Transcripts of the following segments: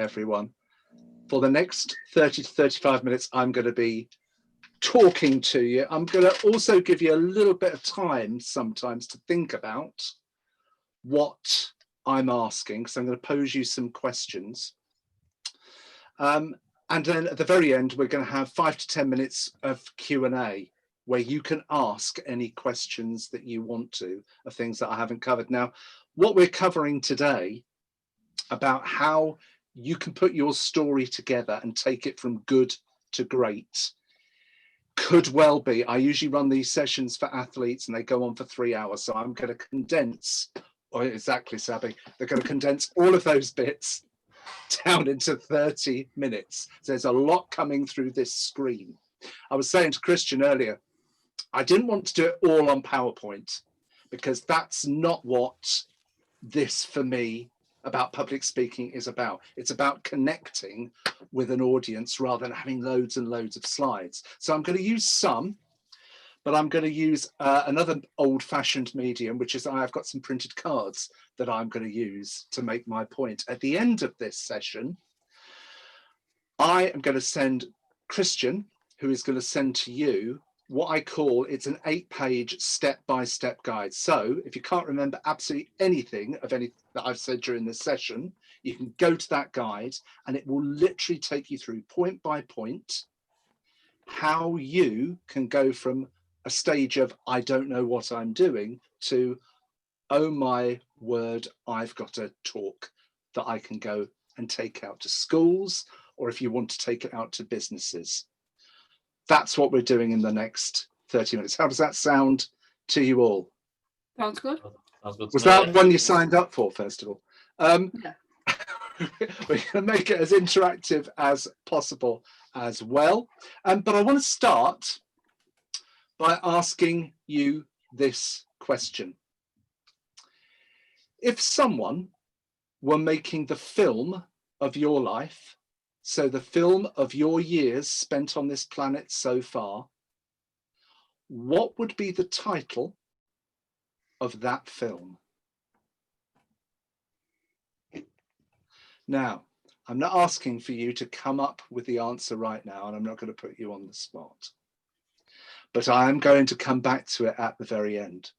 everyone. For the next 30 to 35 minutes, I'm going to be talking to you. I'm going to also give you a little bit of time sometimes to think about what I'm asking. So I'm going to pose you some questions. And then at the very end, we're going to have 5 to 10 minutes of Q&A where you can ask any questions that you want to of things that I haven't covered. Now, what we're covering today about how you can put your story together and take it from good to great could well be, I usually run these sessions for athletes and they go on for 3 hours. So I'm going to condense, or exactly, Sabby, they're going to condense all of those bits down into 30 minutes. So there's a lot coming through this screen. I was saying to Christian earlier, I didn't want to do it all on PowerPoint because that's not what this, for me, about public speaking is about. It's about connecting with an audience rather than having loads and loads of slides. So I'm going to use some, but I'm going to use another old-fashioned medium, which is I've got some printed cards that I'm going to use to make my point. At the end of this session, I am going to send Christian, who is going to send to you what I call, it's an 8-page step-by-step guide. So if you can't remember absolutely anything of any that I've said during this session, you can go to that guide and it will literally take you through point by point how you can go from a stage of I don't know what I'm doing to, oh my word, I've got a talk that I can go and take out to schools, or if you want to take it out to businesses. That's what we're doing in the next 30 minutes. How does that sound to you all? Sounds good. Was that one you signed up for, first of all? Yeah. We're going to make it as interactive as possible as well. But I want to start by asking you this question. If someone were making the film of your life, so the film of your years spent on this planet so far, what would be the title of that film? Now, I'm not asking for you to come up with the answer right now, and I'm not going to put you on the spot, but I am going to come back to it at the very end.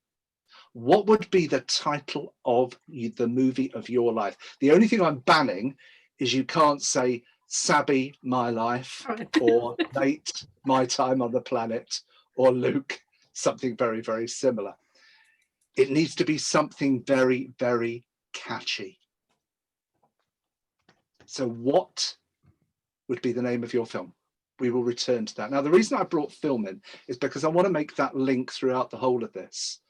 What would be the title of the movie of your life? The only thing I'm banning is you can't say Sabby, My Life, or Nate, My Time on the Planet, or Luke, something very, very similar. It needs to be something very, very catchy. So what would be the name of your film? We will return to that. Now, the reason I brought film in is because I want to make that link throughout the whole of this.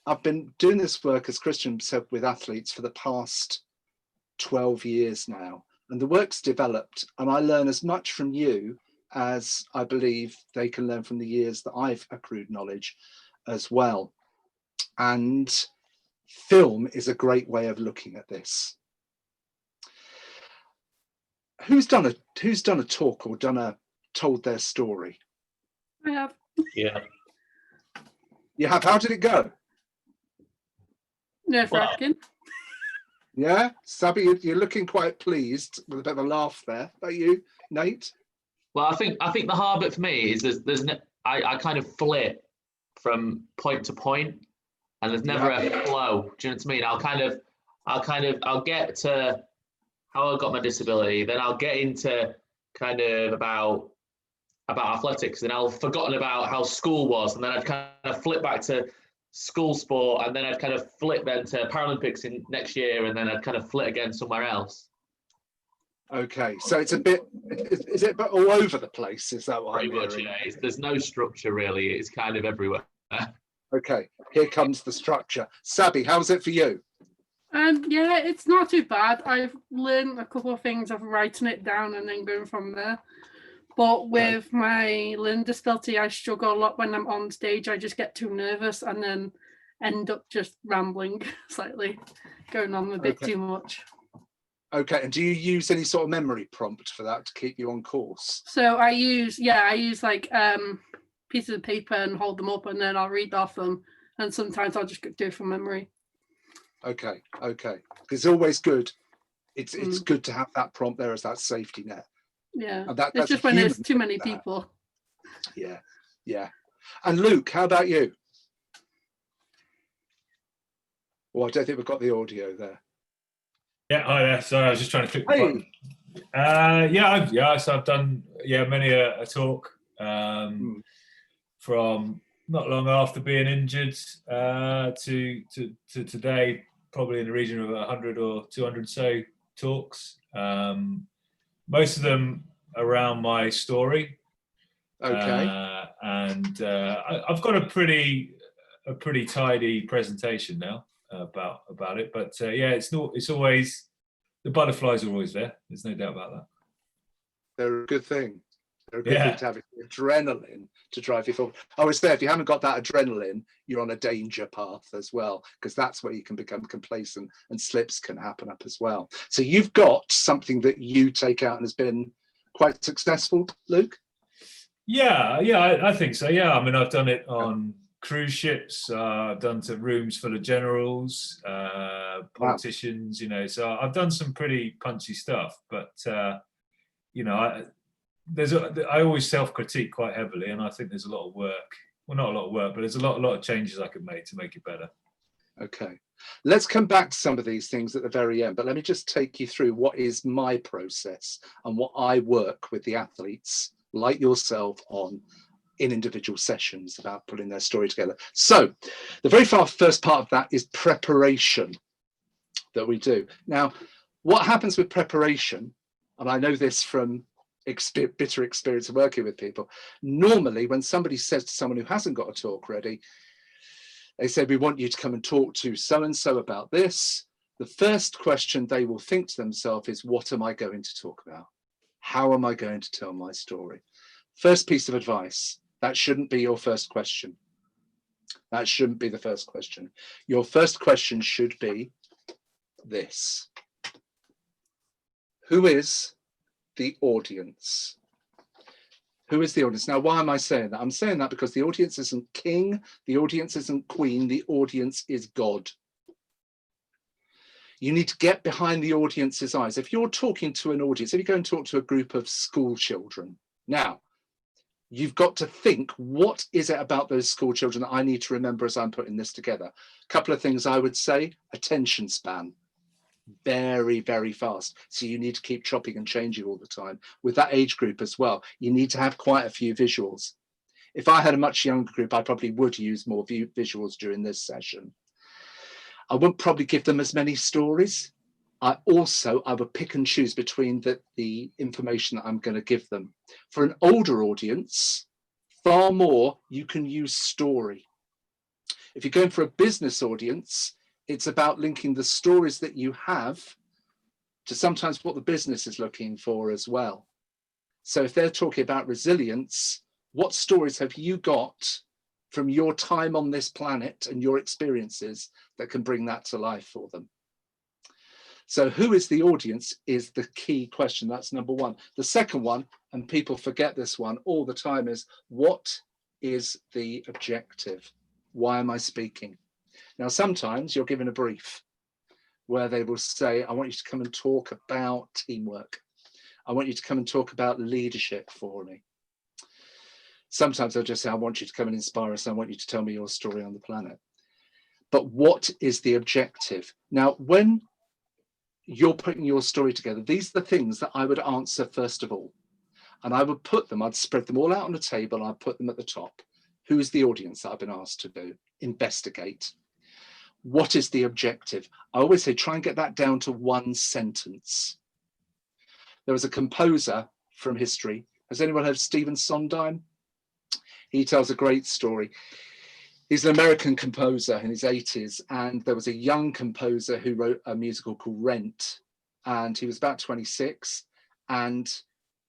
I've been doing this work, as Christian said, with athletes for the past 12 years now. And the work's developed, and I learn as much from you as I believe they can learn from the years that I've accrued knowledge as well. And film is a great way of looking at this. Who's done a talk or told their story? I have. Yeah. You have. How did it go? No fracking. Yeah, Sabby, you're looking quite pleased with a bit of a laugh there. Are you, Nate? Well, I think the hard bit for me is I kind of flip from point to point, and there's never a flow. Do you know what I mean? I'll get to how I got my disability, then I'll get into kind of about athletics, and I'll forgotten about how school was, and then I'd kind of flip back to school sport, and then I'd kind of flip then to Paralympics in next year, and then I'd kind of flip again somewhere else. Okay, so it's a bit, is it all over the place? Is that what I'm hearing? Pretty much, yeah. There's no structure really. It's kind of everywhere. Okay, here comes the structure. Sabby, how's it for you? Yeah, it's not too bad. I've learned a couple of things of writing it down and then going from there. But with my learning disability, I struggle a lot when I'm on stage. I just get too nervous and then end up just rambling slightly, going on a bit too much. Okay, and do you use any sort of memory prompt for that to keep you on course? So I use like pieces of paper and hold them up, and then I'll read off them. And sometimes I'll just do it from memory. Okay. It's always good It's good to have that prompt there as that safety net. Yeah, And it's that's just a when there's human too many that. people. Yeah. And Luke, how about you? Well, I don't think we've got the audio there. Yeah, hi there. Sorry, I was just trying to click the Hey. button. So I've done many a talk from not long after being injured to today, probably in the region of 100 or 200 so talks. Most of them around my story. Okay. And I've got a pretty tidy presentation now about it. But it's always, the butterflies are always there. There's no doubt about that. They're a good thing. They're a good thing to have adrenaline to drive you forward. I always say, if you haven't got that adrenaline, you're on a danger path as well, because that's where you can become complacent and slips can happen up as well. So you've got something that you take out and has been quite successful, Luke? Yeah, I think so. Yeah, I mean, I've done it on cruise ships. I've done to rooms full of generals, politicians. You know, so I've done some pretty punchy stuff. But you know, I always self-critique quite heavily, and I think there's a lot of work. Well, not a lot of work, but there's a lot of changes I could make to make it better. Okay, let's come back to some of these things at the very end, but let me just take you through what is my process and what I work with the athletes like yourself on in individual sessions about putting their story together. So the very first part of that is preparation that we do. Now, what happens with preparation, and I know this from bitter experience of working with people, normally when somebody says to someone who hasn't got a talk ready, they say, we want you to come and talk to so-and-so about this. The first question they will think to themselves is, what am I going to talk about? How am I going to tell my story? First piece of advice, that shouldn't be your first question. That shouldn't be the first question. Your first question should be this. Who is the audience? Who is the audience? Now, why am I saying that? I'm saying that because the audience isn't king, the audience isn't queen, the audience is God. You need to get behind the audience's eyes. If you're talking to an audience, if you go and talk to a group of school children, now, you've got to think, what is it about those school children that I need to remember as I'm putting this together? A couple of things I would say: attention span, very, very fast. So you need to keep chopping and changing all the time. With that age group as well, you need to have quite a few visuals. If I had a much younger group, I probably would use more visuals during this session. I wouldn't probably give them as many stories. I would pick and choose between the information that I'm going to give them. For an older audience, far more, you can use story. If you're going for a business audience, it's about linking the stories that you have to sometimes what the business is looking for as well. So if they're talking about resilience, what stories have you got from your time on this planet and your experiences that can bring that to life for them? So who is the audience is the key question. That's number one. The second one, and people forget this one all the time, is what is the objective? Why am I speaking? Now, sometimes you're given a brief where they will say, I want you to come and talk about teamwork. I want you to come and talk about leadership for me. Sometimes they'll just say, I want you to come and inspire us. I want you to tell me your story on the planet. But what is the objective? Now, when you're putting your story together, these are the things that I would answer first of all. And I would put them, I'd spread them all out on a table, and I'd put them at the top. Who's the audience that I've been asked to do? Investigate. What is the objective? I always say, try and get that down to one sentence. There was a composer from history. Has anyone heard of Stephen Sondheim? He tells a great story. He's an American composer in his 80s, and there was a young composer who wrote a musical called Rent, and he was about 26, and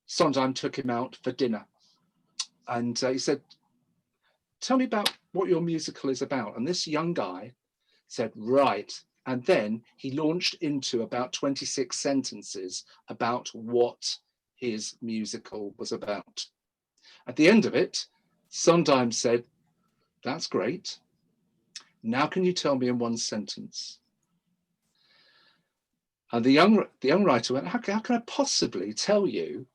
Sondheim took him out for dinner, and he said, tell me about what your musical is about. And this young guy said, right. And then he launched into about 26 sentences about what his musical was about. At the end of it, Sondheim said, that's great. Now can you tell me in one sentence And the young writer went, how can I possibly tell you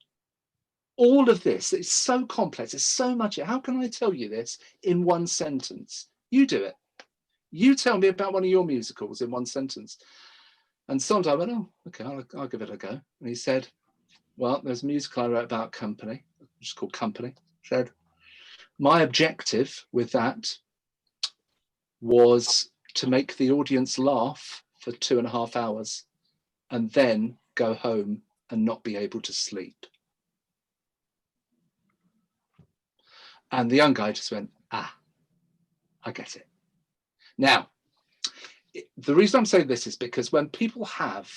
all of this? It's so complex. It's so much. How can I tell you this in one sentence? You do it. You tell me about one of your musicals in one sentence. And Sondheim went, oh, okay, I'll give it a go. And he said, well, there's a musical I wrote about Company, which is called Company. Said, my objective with that was to make the audience laugh for 2.5 hours and then go home and not be able to sleep. And the young guy just went, ah, I get it. Now, the reason I'm saying this is because when people have,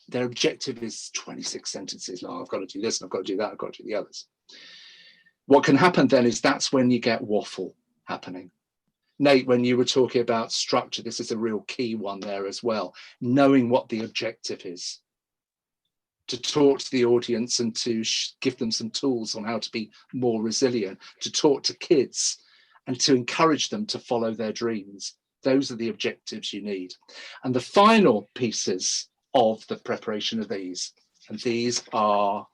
their objective is 26 sentences long, I've got to do this, and I've got to do that, I've got to do the others. What can happen then is that's when you get waffle happening. Nate, when you were talking about structure, this is a real key one there as well. Knowing what the objective is. To talk to the audience and to give them some tools on how to be more resilient, to talk to kids and to encourage them to follow their dreams. Those are the objectives you need. And the final pieces of the preparation of these, and these are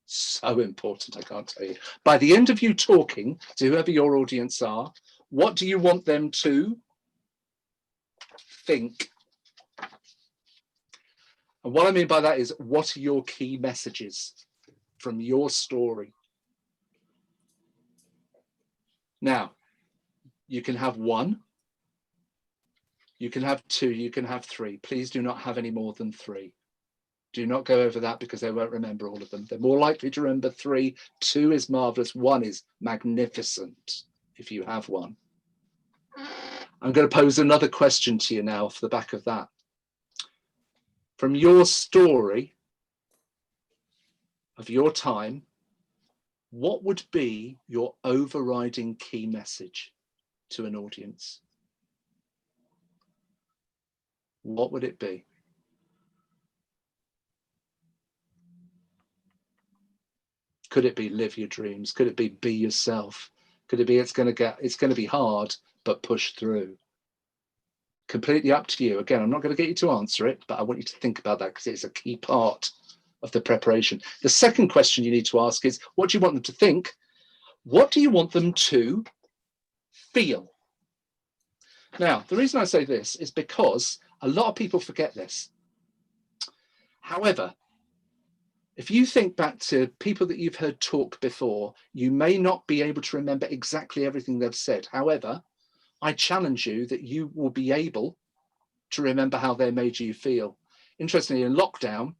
so important, I can't tell you. By the end of you talking to whoever your audience are, what do you want them to think? And what I mean by that is, what are your key messages from your story? Now, you can have 1, you can have 2, you can have 3. Please do not have any more than 3. Do not go over that because they won't remember all of them. They're more likely to remember 3. 2 is marvelous. 1 is magnificent if you have 1. I'm going to pose another question to you now off the back of that. From your story of your time, what would be your overriding key message to an audience? What would it be? Could it be live your dreams? Could it be yourself? Could it be it's going to be hard, but push through? Completely up to you. Again, I'm not going to get you to answer it, but I want you to think about that because it's a key part of the preparation. The second question you need to ask is, what do you want them to think? What do you want them to feel? Now, the reason I say this is because a lot of people forget this. However, if you think back to people that you've heard talk before, you may not be able to remember exactly everything they've said. However, I challenge you that you will be able to remember how they made you feel. Interestingly, in lockdown,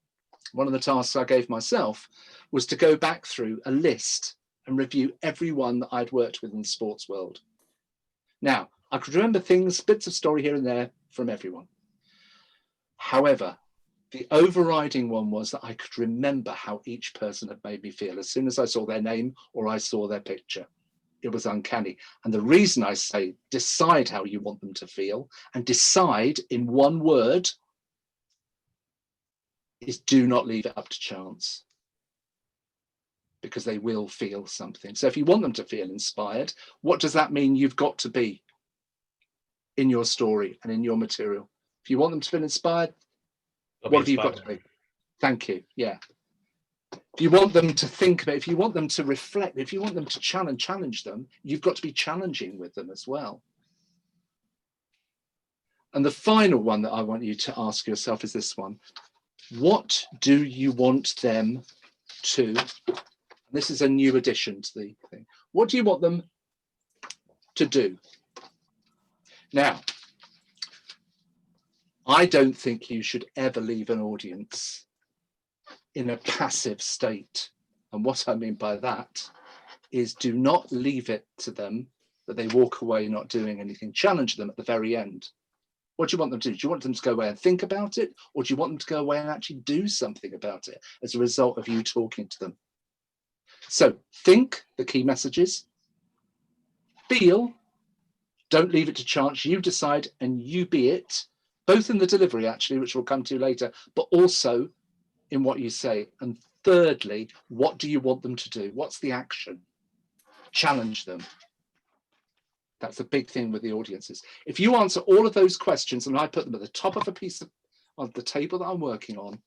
one of the tasks I gave myself was to go back through a list and review everyone that I'd worked with in the sports world. Now, I could remember things, bits of story here and there from everyone. However, the overriding one was that I could remember how each person had made me feel as soon as I saw their name or I saw their picture. It was uncanny. And the reason I say decide how you want them to feel and decide in one word is do not leave it up to chance, because they will feel something. So if you want them to feel inspired, what does that mean you've got to be in your story and in your material? If you want them to feel inspired, what have you got to be? Thank you. Yeah. If you want them to think about, if you want them to reflect, if you want them to challenge them, you've got to be challenging with them as well. And the final one that I want you to ask yourself is this one. What do you want them to, this is a new addition to the thing. What do you want them to do? Now, I don't think you should ever leave an audience in a passive state. And what I mean by that is do not leave it to them that they walk away not doing anything. Challenge them at the very end. What do you want them to do? Do you want them to go away and think about it? Or do you want them to go away and actually do something about it as a result of you talking to them? So think the key messages, feel, don't leave it to chance, you decide and you be it, both in the delivery actually, which we'll come to later, but also in what you say. And thirdly, what do you want them to do? What's the action? Challenge them. That's a big thing with the audiences. If you answer all of those questions and I put them at the top of a piece on the table that I'm working on,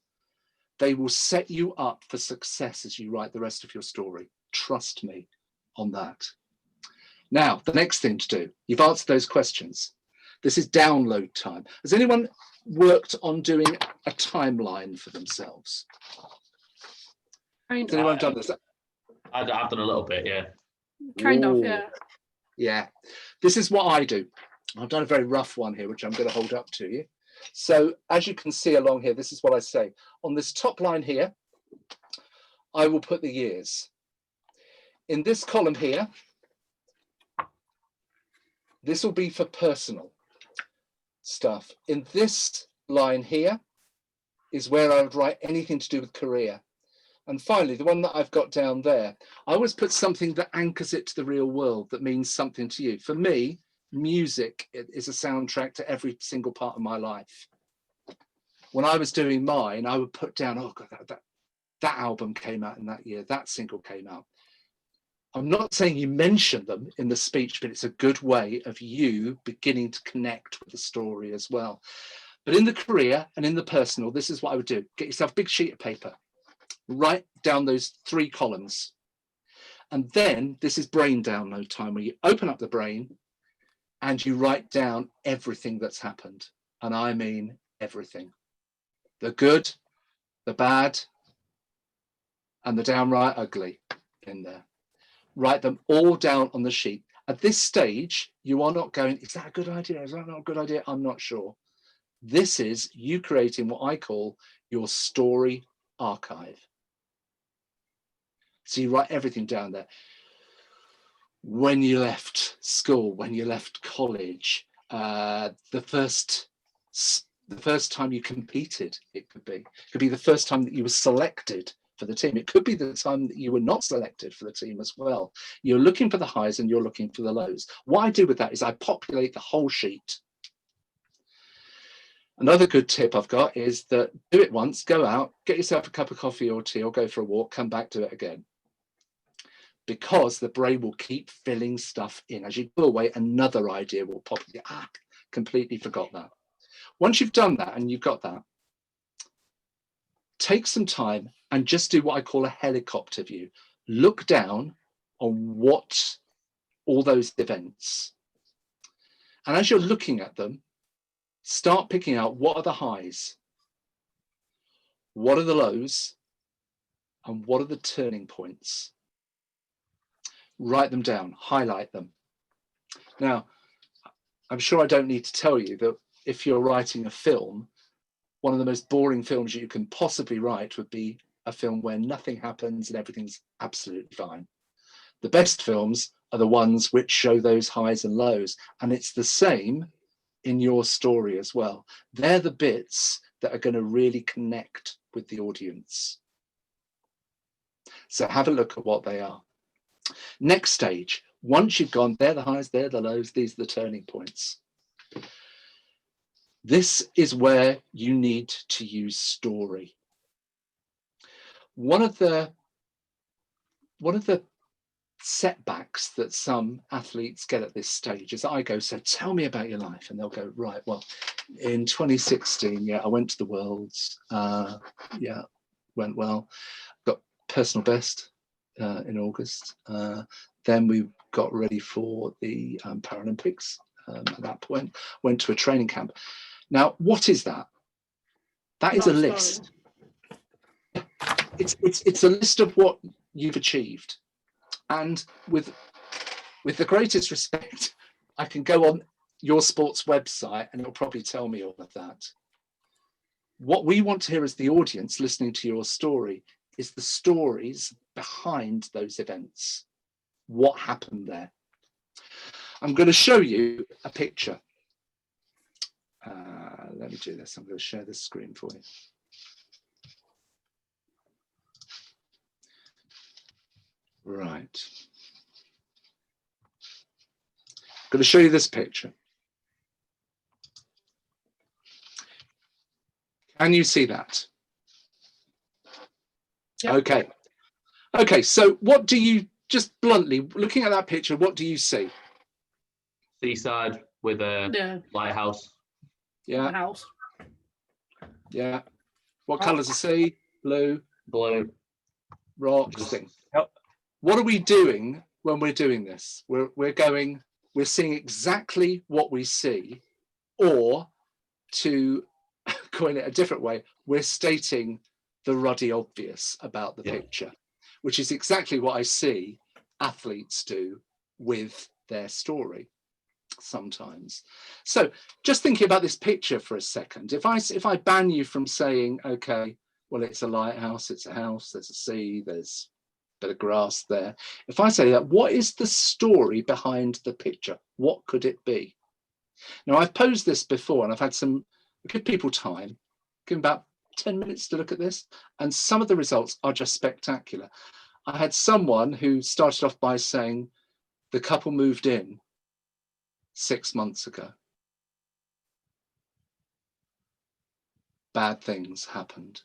they will set you up for success as you write the rest of your story. Trust me on that. Now, the next thing to do, you've answered those questions. This is download time. Has anyone worked on doing a timeline for themselves? Has anyone done this? I've done a little bit, yeah. Kind of, Ooh. yeah. Yeah. This is what I do. I've done a very rough one here, which I'm going to hold up to you. So as you can see along here, this is what I say. On this top line here, I will put the years. In this column here, this will be for personal stuff. In this line here is where I would write anything to do with career. And finally, the one that I've got down there, I always put something that anchors it to the real world, that means something to you. For me, music is a soundtrack to every single part of my life. When I was doing mine, I would put down, oh God, that album came out in that year, that single came out. I'm not saying you mention them in the speech, but it's a good way of you beginning to connect with the story as well. But in the career and in the personal, this is what I would do. Get yourself a big sheet of paper, write down those 3 columns. And then this is brain download time, where you open up the brain and you write down everything that's happened. And I mean everything. The good, the bad, and the downright ugly in there. Write them all down on the sheet. At this stage, you are not going, is that a good idea? Is that not a good idea? I'm not sure. This is you creating what I call your story archive. So you write everything down there. When you left school, when you left college, the first time you competed, it could be the first time that you were selected for the team. It could be the time that you were not selected for the team as well. You're looking for the highs and you're looking for the lows. What I do with that is I populate the whole sheet. Another good tip I've got is that do it once, go out, get yourself a cup of coffee or tea or go for a walk, come back, do it again. Because the brain will keep filling stuff in. As you go away, another idea will pop in. Completely forgot that. Once you've done that and you've got that, take some time and just do what I call a helicopter view. Look down on what all those events. And as you're looking at them, start picking out what are the highs, what are the lows, and what are the turning points. Write them down, highlight them. Now, I'm sure I don't need to tell you that if you're writing a film, one of the most boring films you can possibly write would be a film where nothing happens and everything's absolutely fine. The best films are the ones which show those highs and lows. And it's the same in your story as well. They're the bits that are going to really connect with the audience. So have a look at what they are. Next stage, once you've gone, they're the highs, they're the lows, these are the turning points. This is where you need to use story. One of the setbacks that some athletes get at this stage is I go, so tell me about your life. And they'll go, right, well, in 2016, yeah, I went to the Worlds. Yeah, went well. Got personal best in August. Then we got ready for the Paralympics. At that point, went to a training camp. Now, what is that? That is a list. It's a list of what you've achieved. And with the greatest respect, I can go on your sports website and it'll probably tell me all of that. What we want to hear as the audience listening to your story is the stories behind those events. What happened there? I'm going to show you a picture. Let me do this. I'm going to share this screen for you. Right. I'm going to show you this picture. Can you see that? Yep. Okay. Okay, so what do you, just bluntly, looking at that picture, what do you see? Seaside with a lighthouse. Yeah. House. Yeah. What colour's the sea? Blue. Blue. Rocks. Thing. What are we doing when we're doing this? We're seeing exactly what we see, or to coin it a different way, we're stating the ruddy obvious about the picture, which is exactly what I see athletes do with their story sometimes. So just thinking about this picture for a second, if I ban you from saying, okay, well, it's a lighthouse, it's a house, there's a sea, there's a bit of grass there. If I say that, what is the story behind the picture? What could it be? Now, I've posed this before and I've had some good people time, give them about 10 minutes to look at this, and some of the results are just spectacular. I had someone who started off by saying the couple moved in 6 months ago. Bad things happened, ...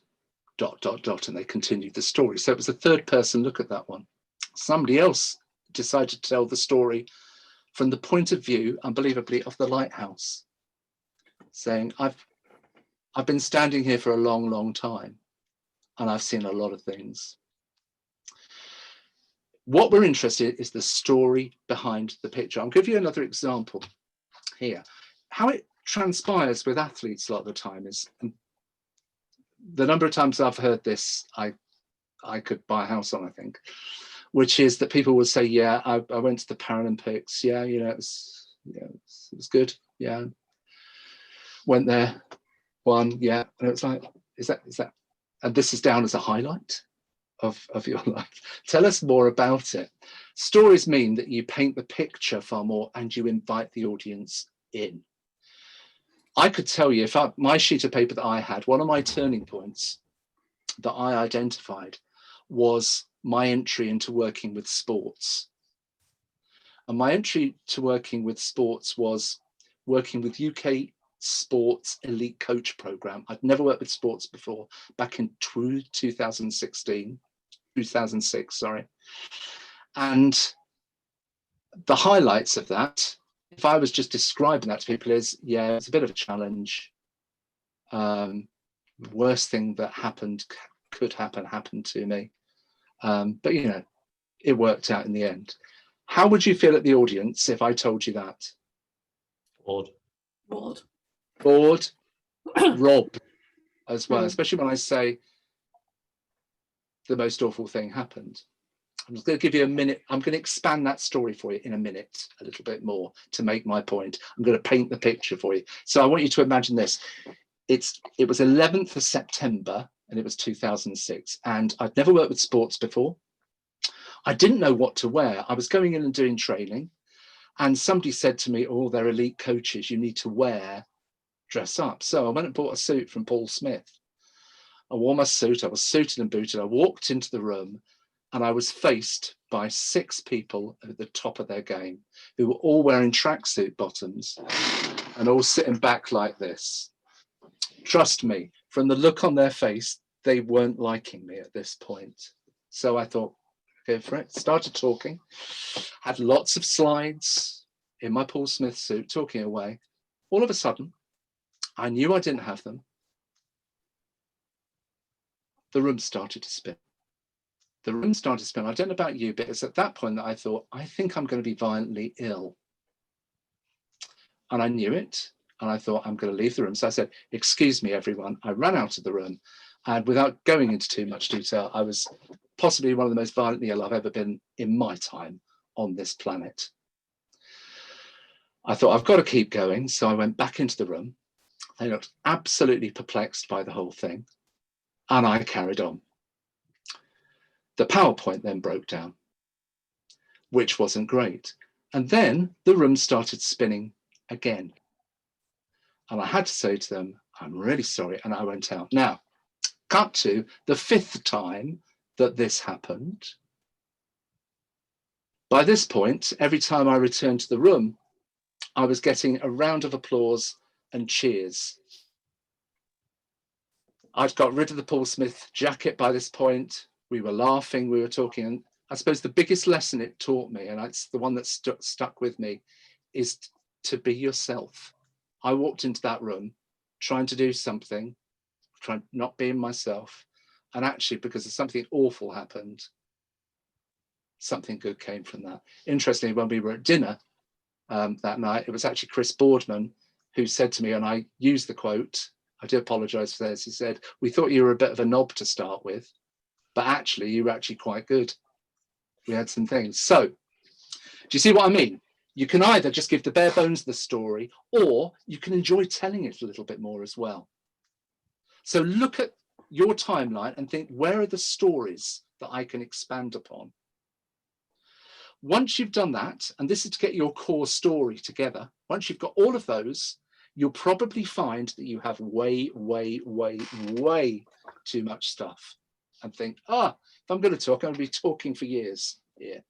and they continued the story. So it was a third person look at that one. Somebody else decided to tell the story from the point of view, unbelievably, of the lighthouse, saying, I've been standing here for a long, long time, and I've seen a lot of things. What we're interested in is the story behind the picture. I'll give you another example here. How it transpires with athletes a lot of the time is, the number of times I've heard this, I could buy a house on, I think, which is that people will say, yeah, I went to the Paralympics. Yeah, you know, it was good. Yeah. Went there, won. Yeah. And it was like, is that, and this is down as a highlight of your life. Tell us more about it. Stories mean that you paint the picture far more and you invite the audience in. I could tell you, my sheet of paper that I had, one of my turning points that I identified was my entry into working with sports. And my entry to working with sports was working with UK Sports Elite Coach Program. I'd never worked with sports before, back in 2006, sorry. And the highlights of that, if I was just describing that to people, is, yeah, it's a bit of a challenge. Worst thing that could happen happened to me. But, you know, it worked out in the end. How would you feel at the audience if I told you that? Bored. Bored. Robbed as well, especially when I say the most awful thing happened. I'm just going to give you a minute. I'm going to expand that story for you in a minute, a little bit more, to make my point. I'm going to paint the picture for you. So I want you to imagine this. It was 11th of September and it was 2006. And I'd never worked with sports before. I didn't know what to wear. I was going in and doing training. And somebody said to me, oh, they're elite coaches. You need to dress up. So I went and bought a suit from Paul Smith. I wore my suit. I was suited and booted. I walked into the room and I was faced by 6 people at the top of their game who were all wearing tracksuit bottoms and all sitting back like this. Trust me, from the look on their face, they weren't liking me at this point. So I thought, go for it. Started talking, had lots of slides in my Paul Smith suit, talking away. All of a sudden, I knew I didn't have them. The room started to spin. I don't know about you, but it's at that point that I thought, I think I'm going to be violently ill. And I knew it. And I thought, I'm going to leave the room. So I said, excuse me, everyone. I ran out of the room. And without going into too much detail, I was possibly one of the most violently ill I've ever been in my time on this planet. I thought, I've got to keep going. So I went back into the room. They looked absolutely perplexed by the whole thing. And I carried on. The PowerPoint then broke down, which wasn't great. And then the room started spinning again. And I had to say to them, I'm really sorry. And I went out. Now, cut to the 5th time that this happened. By this point, every time I returned to the room, I was getting a round of applause and cheers. I'd got rid of the Paul Smith jacket by this point. We were laughing, we were talking. And I suppose the biggest lesson it taught me, and it's the one that stuck with me, is to be yourself. I walked into that room trying to do something trying not being myself. And actually, because of something awful happened, something good came from that. Interestingly, when we were at dinner that night, it was actually Chris Boardman who said to me, and I used the quote, I do apologize for this. He said, "We thought you were a bit of a knob to start with, but actually you were actually quite good. We had some things." So do you see what I mean? You can either just give the bare bones of the story, or you can enjoy telling it a little bit more as well. So look at your timeline and think, where are the stories that I can expand upon? Once you've done that, and this is to get your core story together, once you've got all of those, you'll probably find that you have way too much stuff, and think, if I'm going to talk, I'm going to be talking for years here.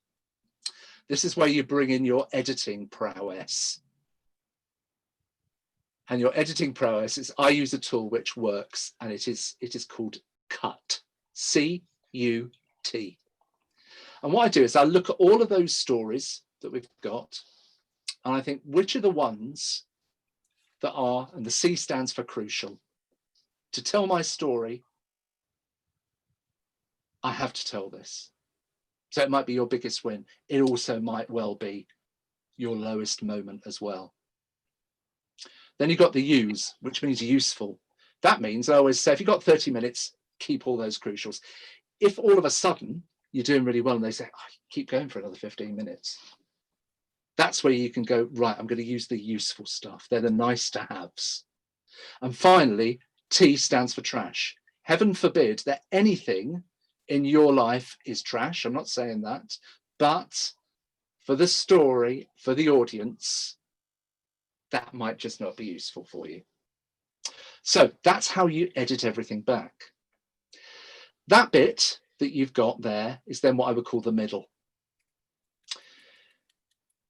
This is where you bring in your editing prowess. And your editing prowess is, I use a tool which works, and it is called Cut, C-U-T. And what I do is I look at all of those stories that we've got, and I think, which are the ones that are, and the C stands for crucial. To tell my story, I have to tell this. So it might be your biggest win. It also might well be your lowest moment as well. Then you've got the use, which means useful. That means, I always say, if you've got 30 minutes, keep all those crucials. If all of a sudden you're doing really well and they say, keep going for another 15 minutes, that's where you can go, right, I'm going to use the useful stuff. They're the nice to haves. And finally, T stands for trash. Heaven forbid that anything in your life is trash. I'm not saying that, but for the story, for the audience, that might just not be useful for you. So that's how you edit everything back. That bit that you've got there is then what I would call the middle.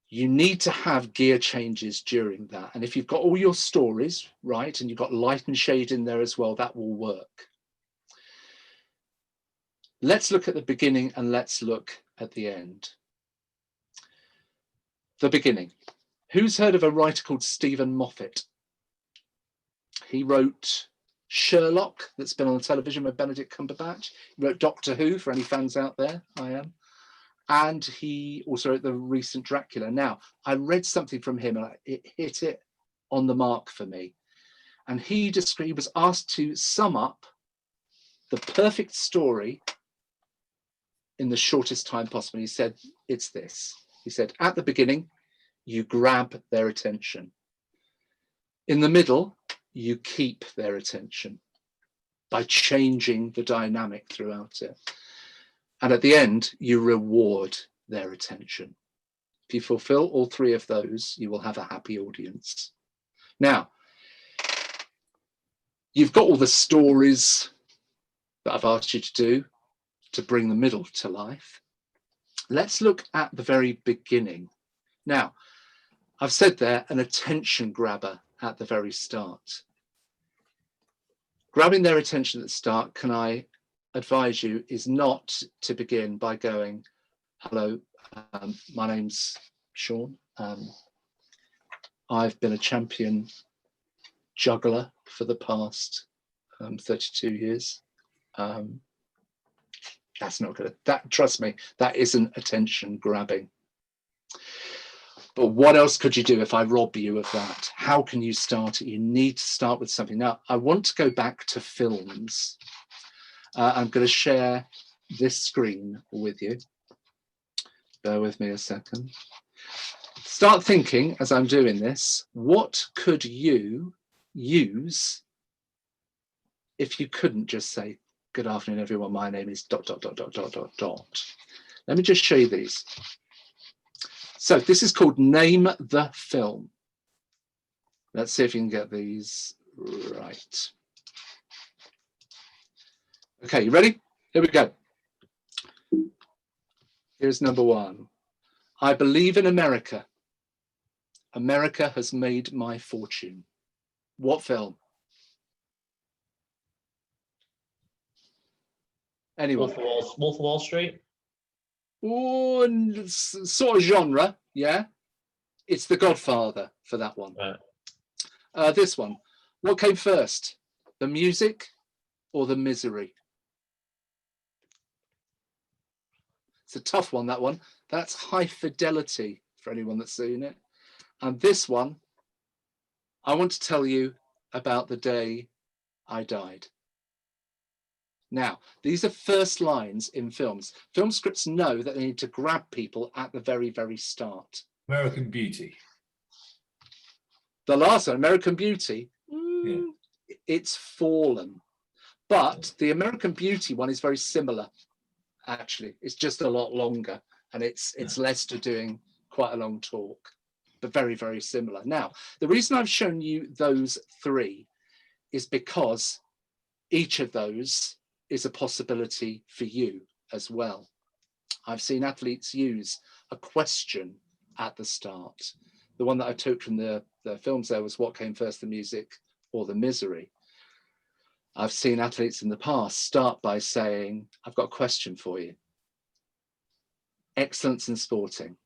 You need to have gear changes during that. And if you've got all your stories, right, and you've got light and shade in there as well, that will work. Let's look at the beginning and let's look at the end. The beginning. Who's heard of a writer called Stephen Moffat? He wrote Sherlock, that's been on television with Benedict Cumberbatch. He wrote Doctor Who, for any fans out there, I am. And he also wrote the recent Dracula. Now, I read something from him and it hit it on the mark for me. And he was asked to sum up the perfect story in the shortest time possible. He said, it's this. He said, at the beginning, you grab their attention. In the middle, you keep their attention by changing the dynamic throughout it. And at the end, you reward their attention. If you fulfill all three of those, you will have a happy audience. Now, you've got all the stories that I've asked you to do to bring the middle to life. Let's look at the very beginning. Now, I've said there, an attention grabber at the very start. Grabbing their attention at the start, can I advise you, is not to begin by going, hello, my name's Sean. I've been a champion juggler for the past 32 years. That's not good. That, trust me, that isn't attention grabbing. But what else could you do if I rob you of that? How can you start it? You need to start with something. Now, I want to go back to films. I'm going to share this screen with you. Bear with me a second. Start thinking as I'm doing this, what could you use if you couldn't just say, good afternoon, everyone, my name is ... Let me just show you these. So this is called Name the Film. Let's see if you can get these right. Okay, you ready? Here we go. Here's number one. I believe in America. America has made my fortune. What film? Anyone? Wolf of Wall Street. Oh, sort of genre, yeah. It's The Godfather for that one. Right. This one. What came first? The music or The Misery? It's a tough one, that one. That's High Fidelity for anyone that's seen it. And this one, I want to tell you about the day I died. Now, these are first lines in films. Film scripts know that they need to grab people at the very, very start. American Beauty. The last one, American Beauty, Yeah. it's fallen. But the American Beauty one is very similar, actually. It's just a lot longer, and it's Lester doing quite a long talk, but very, very similar. Now, the reason I've shown you those three is because each of those is a possibility for you as well. I've seen athletes use a question at the start. The one that I took from the films there was what came first, the music or the misery. I've seen athletes in the past start by saying, I've got a question for you. Excellence in sporting,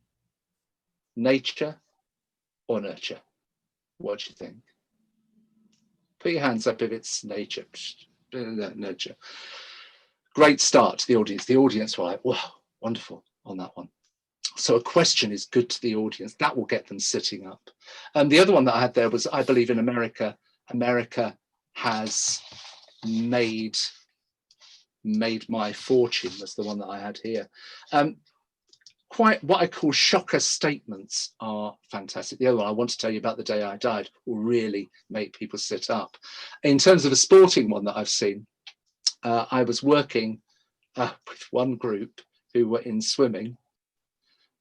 nature or nurture? What do you think? Put your hands up if it's nature. Nurture. Great start to the audience. The audience were like, wow, wonderful on that one. So a question is good to the audience. That will get them sitting up. And the other one that I had there was, I believe in America. America has made my fortune, was the one that I had here. Quite what I call shocker statements are fantastic. The other one, I want to tell you about the day I died, will really make people sit up. In terms of a sporting one that I've seen, I was working with one group who were in swimming,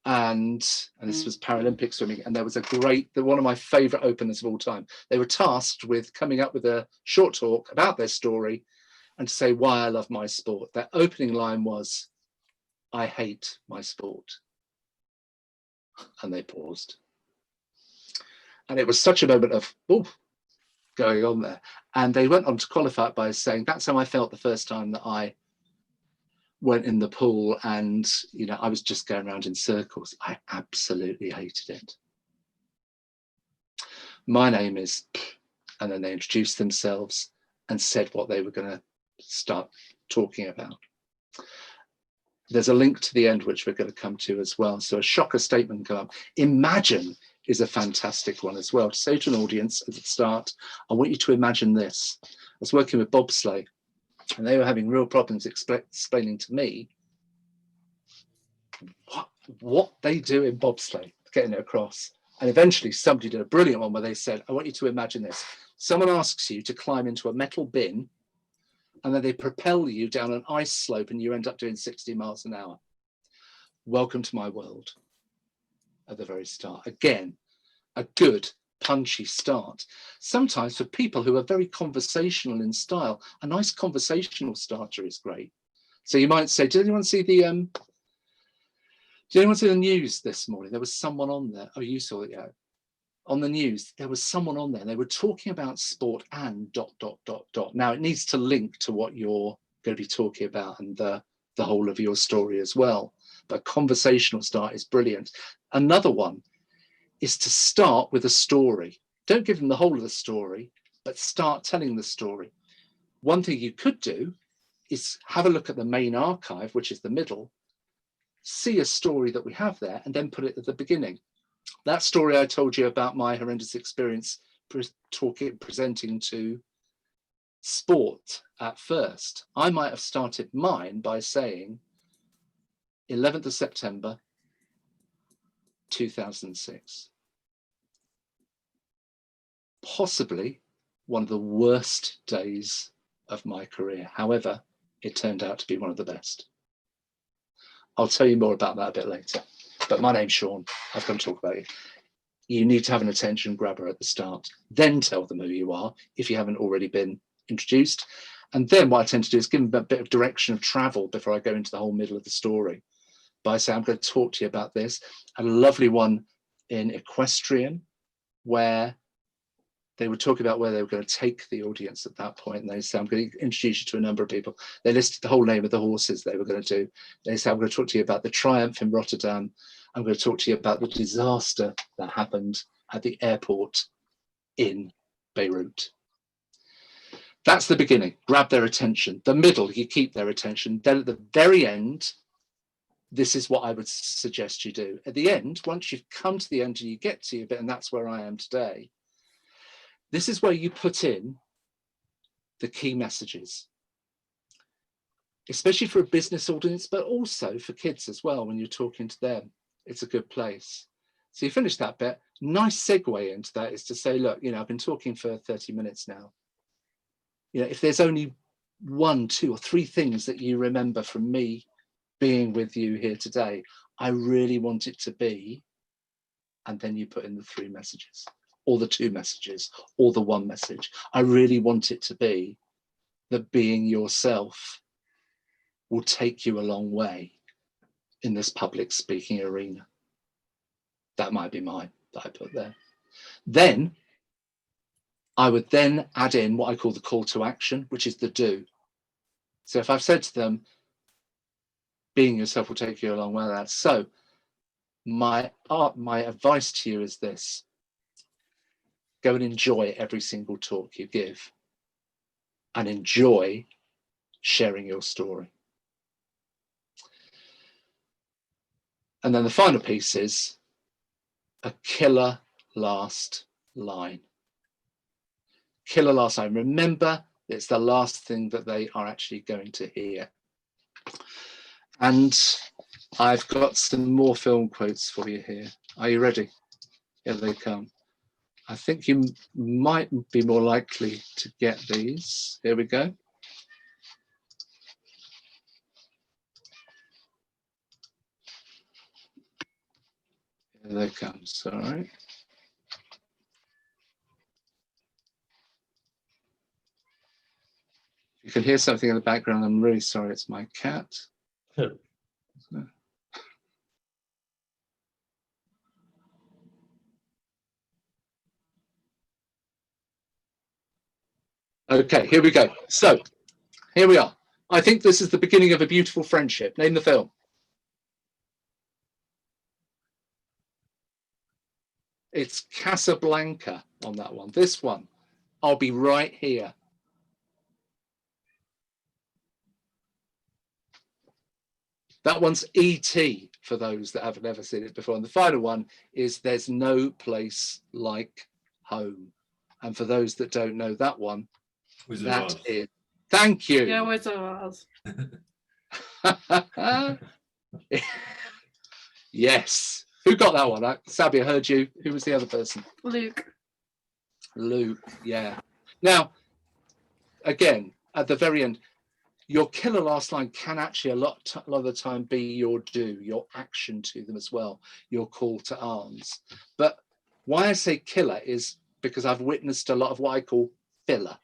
and this was Paralympic swimming, and there was one of my favorite openers of all time. They were tasked with coming up with a short talk about their story and to say why I love my sport. Their opening line was, I hate my sport. And they paused. And it was such a moment of, oh, going on there. And they went on to qualify it by saying, that's how I felt the first time that I went in the pool, and I was just going around in circles. I absolutely hated it. My name is, and then they introduced themselves and said what they were going to start talking about. There's a link to the end, which we're going to come to as well. So a shocker statement come up. Imagine is a fantastic one as well. To say to an audience at the start, I want you to imagine this. I was working with bobsleigh, and they were having real problems explaining to me what they do in bobsleigh, getting it across. And eventually somebody did a brilliant one where they said, I want you to imagine this. Someone asks you to climb into a metal bin, and then they propel you down an ice slope and you end up doing 60 miles an hour. Welcome to my world at the very start. Again, a good punchy start. Sometimes for people who are very conversational in style, a nice conversational starter is great. So you might say, did anyone see the news this morning? There was someone on there. Oh, you saw it, yeah. On the news, there was someone on there. They were talking about sport and ... Now it needs to link to what you're going to be talking about and the whole of your story as well. But conversational start is brilliant. Another one is to start with a story. Don't give them the whole of the story, but start telling the story. One thing you could do is have a look at the main archive, which is the middle, see a story that we have there, and then put it at the beginning. That story I told you about my horrendous experience presenting to sport at first, I might have started mine by saying 11th of September 2006. Possibly one of the worst days of my career. However, it turned out to be one of the best. I'll tell you more about that a bit later. But my name's Sean. I've come to talk about you. You need to have an attention grabber at the start. Then tell them who you are if you haven't already been introduced. And then what I tend to do is give them a bit of direction of travel before I go into the whole middle of the story. By saying, I'm going to talk to you about this. A lovely one in equestrian where they were talking about where they were going to take the audience at that point. And they said, I'm going to introduce you to a number of people. They listed the whole name of the horses they were going to do. They said, I'm going to talk to you about the triumph in Rotterdam. I'm going to talk to you about the disaster that happened at the airport in Beirut. That's the beginning. Grab their attention. The middle, you keep their attention. Then at the very end, this is what I would suggest you do. At the end, once you've come to the end and you get to your bit, and that's where I am today, this is where you put in the key messages, especially for a business audience, but also for kids as well. When you're talking to them, it's a good place. So you finish that bit. Nice segue into that is to say, look, you know, I've been talking for 30 minutes now. You know, if there's only 1, 2, or 3 things that you remember from me being with you here today, I really want it to be, and then you put in the 3 messages, or the 2 messages, or the 1 message. I really want it to be that being yourself will take you a long way in this public speaking arena. That might be mine that I put there. Then I would then add in what I call the call to action, which is the do. So if I've said to them, being yourself will take you a long way, that's so my advice to you is this: go and enjoy every single talk you give and enjoy sharing your story. And then the final piece is a killer last line. Killer last line. Remember, it's the last thing that they are actually going to hear. And I've got some more film quotes for you here. Are you ready? Here they come. I think you might be more likely to get these. Here we go. Here they come. All right. You can hear something in the background. I'm really sorry. It's my cat. Okay, here we go. So, here we are. I think this is the beginning of a beautiful friendship. Name the film. It's Casablanca on that one. This one, I'll be right here. That one's E.T. for those that haven't ever seen it before. And the final one is There's No Place Like Home. And for those that don't know that one, Wizard that of Oz. is, thank you. Yeah, Wizard of Oz. Yes. Who got that one? Sabia, heard you. Who was the other person? Luke. Luke, yeah. Now, again, at the very end, your killer last line can actually a lot of the time be your do, your action to them as well, your call to arms. But why I say killer is because I've witnessed a lot of what I call filler.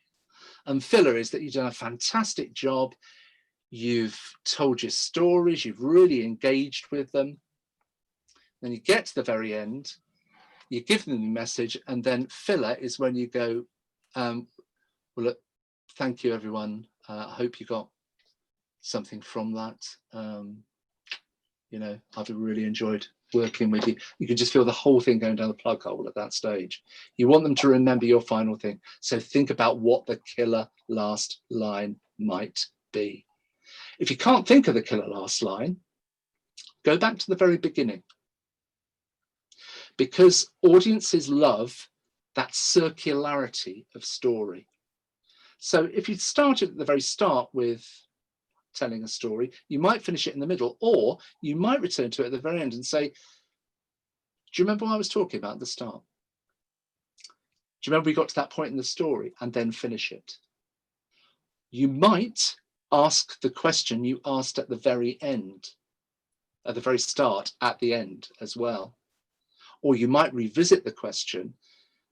And filler is that you've done a fantastic job. You've told your stories, you've really engaged with them. Then you get to the very end, you give them the message, and then filler is when you go, well, look, thank you, everyone. I hope you got something from that. You know, I've really enjoyed working with you. You can just feel the whole thing going down the plug hole at that stage. You want them to remember your final thing. So think about what the killer last line might be. If you can't think of the killer last line, go back to the very beginning. Because audiences love that circularity of story. So if you started at the very start with telling a story, you might finish it in the middle, or you might return to it at the very end and say, do you remember what I was talking about at the start? Do you remember we got to that point in the story, and then finish it? You might ask the question you asked at the very end, at the very start, at the end as well. Or you might revisit the question,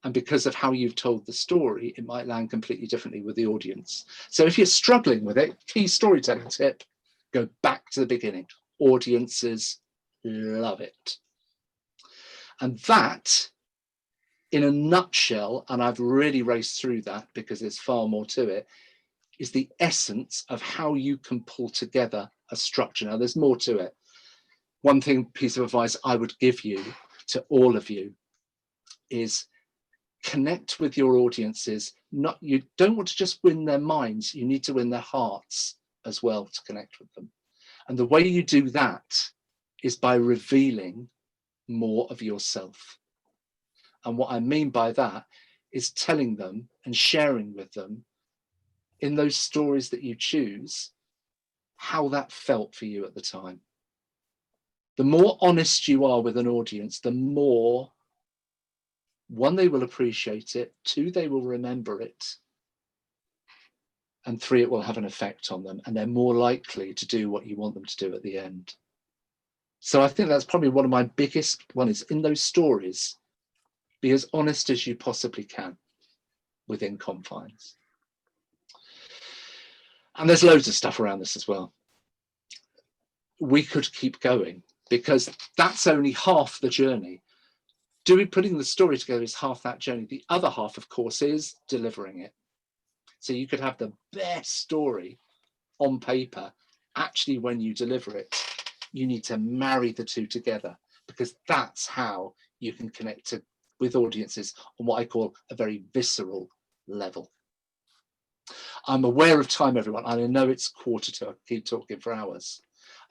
and because of how you've told the story, it might land completely differently with the audience. So if you're struggling with it, key storytelling tip, go back to the beginning. Audiences love it. And that, in a nutshell, and I've really raced through that because there's far more to it, is the essence of how you can pull together a structure. Now, there's more to it. One piece of advice I would give you, to all of you, is connect with your audiences. You don't want to just win their minds, you need to win their hearts as well to connect with them. And the way you do that is by revealing more of yourself. And what I mean by that is telling them and sharing with them in those stories that you choose how that felt for you at the time. The more honest you are with an audience, the more, one, they will appreciate it, two, they will remember it, and three, it will have an effect on them, and they're more likely to do what you want them to do at the end. So I think that's probably one of my biggest one, is in those stories, be as honest as you possibly can within confines. And there's loads of stuff around this as well. We could keep going because that's only half the journey. Putting the story together is half that journey. The other half, of course, is delivering it. So you could have the best story on paper. Actually, when you deliver it, you need to marry the two together, because that's how you can connect with audiences on what I call a very visceral level. I'm aware of time, everyone. I know it's 1:45. I keep talking for hours.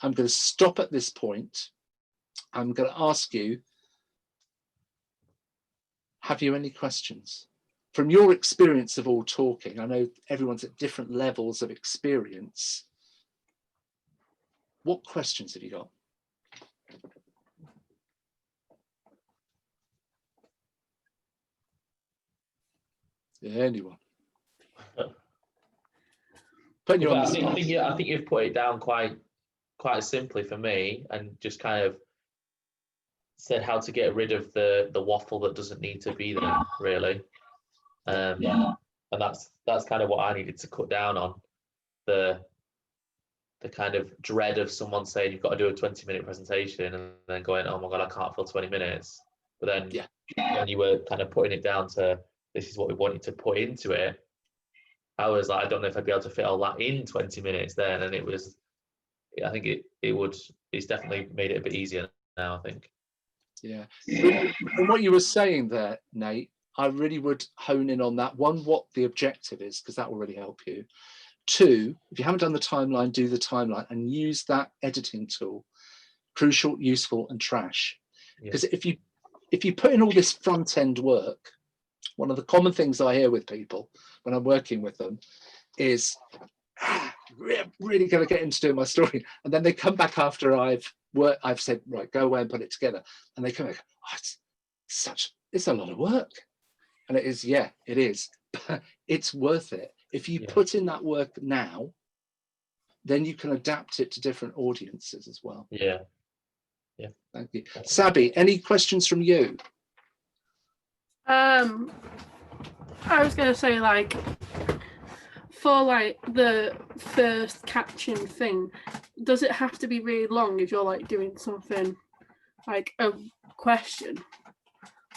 I'm going to stop at this point. I'm going to ask you, have you any questions? From your experience of all talking, I know everyone's at different levels of experience. What questions have you got? Anyone? Putting you on the spot. I think you've put it down quite simply for me, and just kind of said how to get rid of the waffle that doesn't need to be there, really. And that's kind of what I needed to cut down on, the kind of dread of someone saying you've got to do a 20-minute presentation and then going, oh my God, I can't fill 20 minutes. But then when you were kind of putting it down to, this is what we wanted to put into it, I was like, I don't know if I'd be able to fit all that in 20 minutes then. And it was, I think it's definitely made it a bit easier now, I think. Yeah. From what you were saying there, Nate, I really would hone in on that. One, what the objective is, because that will really help you. Two, if you haven't done the timeline, do the timeline and use that editing tool. Crucial, useful, and trash. Because if you put in all this front end work, one of the common things I hear with people when I'm working with them is, really going to get into doing my story, and then they come back after I've said, right, go away and put it together, and they come back, oh, it's a lot of work. And it is, yeah, it is, but it's worth it. If you put in that work now, then you can adapt it to different audiences as well. Yeah. Thank you. Sabby, any questions from you? I was going to say, like, for like the first catching thing, does it have to be really long if you're like doing something like a question,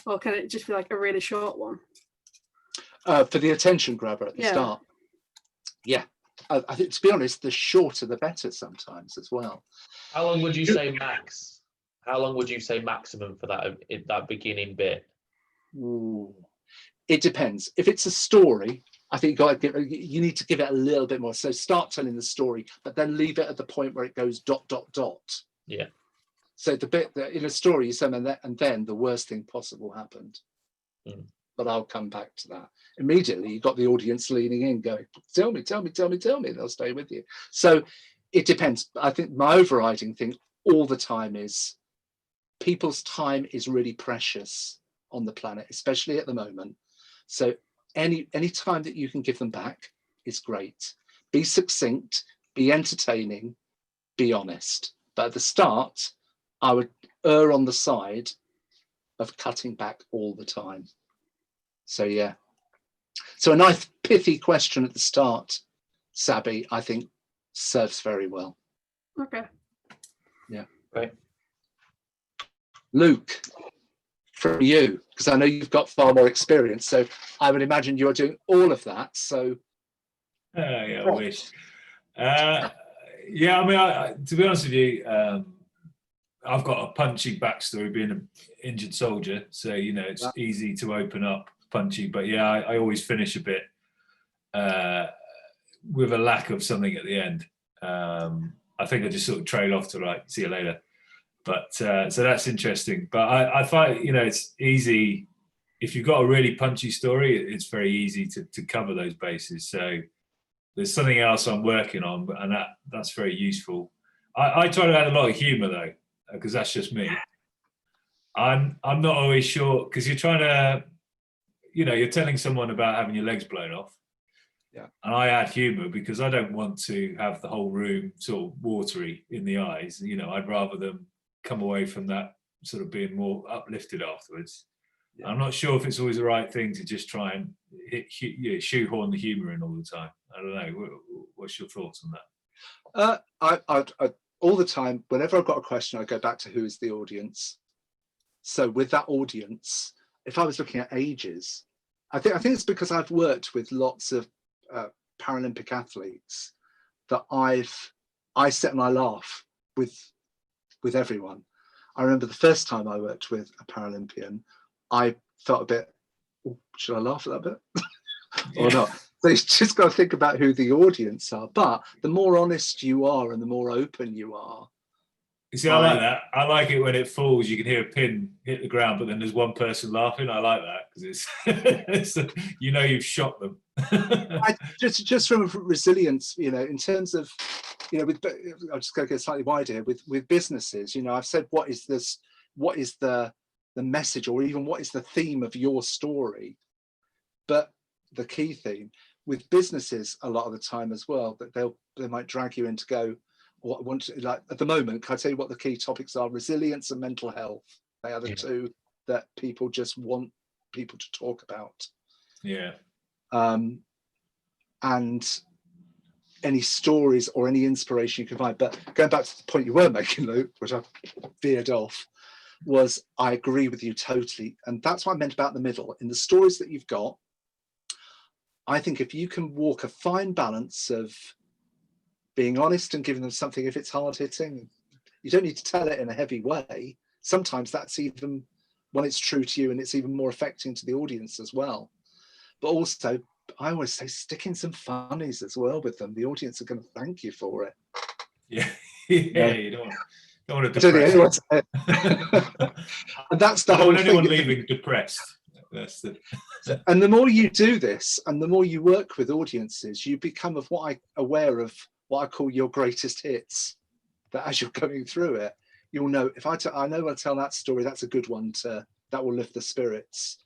or can it just be like a really short one? For the attention grabber at the start. Yeah. I think, to be honest, the shorter the better sometimes as well. How long would you say max? How long would you say maximum for that beginning bit? Ooh. It depends. If it's a story, I think you need to give it a little bit more. So start telling the story, but then leave it at the point where it goes ... Yeah. So the bit that in a story you say, and then the worst thing possible happened. But I'll come back to that. Immediately, you got the audience leaning in, going, tell me. They'll stay with you. So it depends. I think my overriding thing all the time is people's time is really precious on the planet, especially at the moment. So any time that you can give them back is great. Be succinct, be entertaining, be honest. But at the start, I would err on the side of cutting back all the time. So yeah. So a nice pithy question at the start, Sabby, I think serves very well. Okay. Yeah. Great. Luke, from you, because I know you've got far more experience, so I would imagine you're doing all of that. So yeah, I wish. Yeah, I mean, to be honest with you, I've got a punchy backstory being an injured soldier, so it's easy to open up punchy, but yeah, I always finish a bit with a lack of something at the end. I think I just sort of trail off to like, see you later. But so that's interesting. But I find, you know, it's easy. If you've got a really punchy story, it's very easy to cover those bases. So there's something else I'm working on, and that's very useful. I try to add a lot of humor though, because that's just me. I'm not always sure, because you're trying to, you know, you're telling someone about having your legs blown off. Yeah. And I add humor because I don't want to have the whole room sort of watery in the eyes. You know, I'd rather them come away from that sort of being more uplifted afterwards. Yeah. I'm not sure if it's always the right thing to just try and shoehorn the humor in all the time. I don't know. What's your thoughts on that? I all the time, whenever I've got a question, I go back to who is the audience. So with that audience, if I was looking at ages, I think it's because I've worked with lots of Paralympic athletes that I sit and I laugh with everyone. I remember the first time I worked with a Paralympian, I felt a bit, oh, should I laugh at that bit or not? So you've just got to think about who the audience are. But the more honest you are and the more open you are. You see, I like that. I like it when it falls, you can hear a pin hit the ground, but then there's one person laughing. I like that because it's you know, you've shot them. just from resilience, you know, in terms of, you know, I'll just go get slightly wider here with businesses. You know, I've said, what is the message, or even what is the theme of your story? But the key theme with businesses a lot of the time as well, that they might drag you in to go, or want to, like at the moment, can I tell you what the key topics are? Resilience and mental health. They are the two that people just want people to talk about. Yeah. And any stories or any inspiration you can find. But going back to the point you were making, Luke, which I veered off, was I agree with you totally. And that's what I meant about the middle. In the stories that you've got, I think if you can walk a fine balance of being honest and giving them something, if it's hard hitting, you don't need to tell it in a heavy way. Sometimes that's even when it's true to you and it's even more affecting to the audience as well. But also, I always say, stick in some funnies as well with them. The audience are going to thank you for it. Yeah, you don't want to depress. And that's the whole thing. Anyone leaving depressed. That's the... And the more you do this, and the more you work with audiences, you become aware of what I call your greatest hits. That as you're going through it, you'll know, if I know I tell that story, that's a good one that will lift the spirits.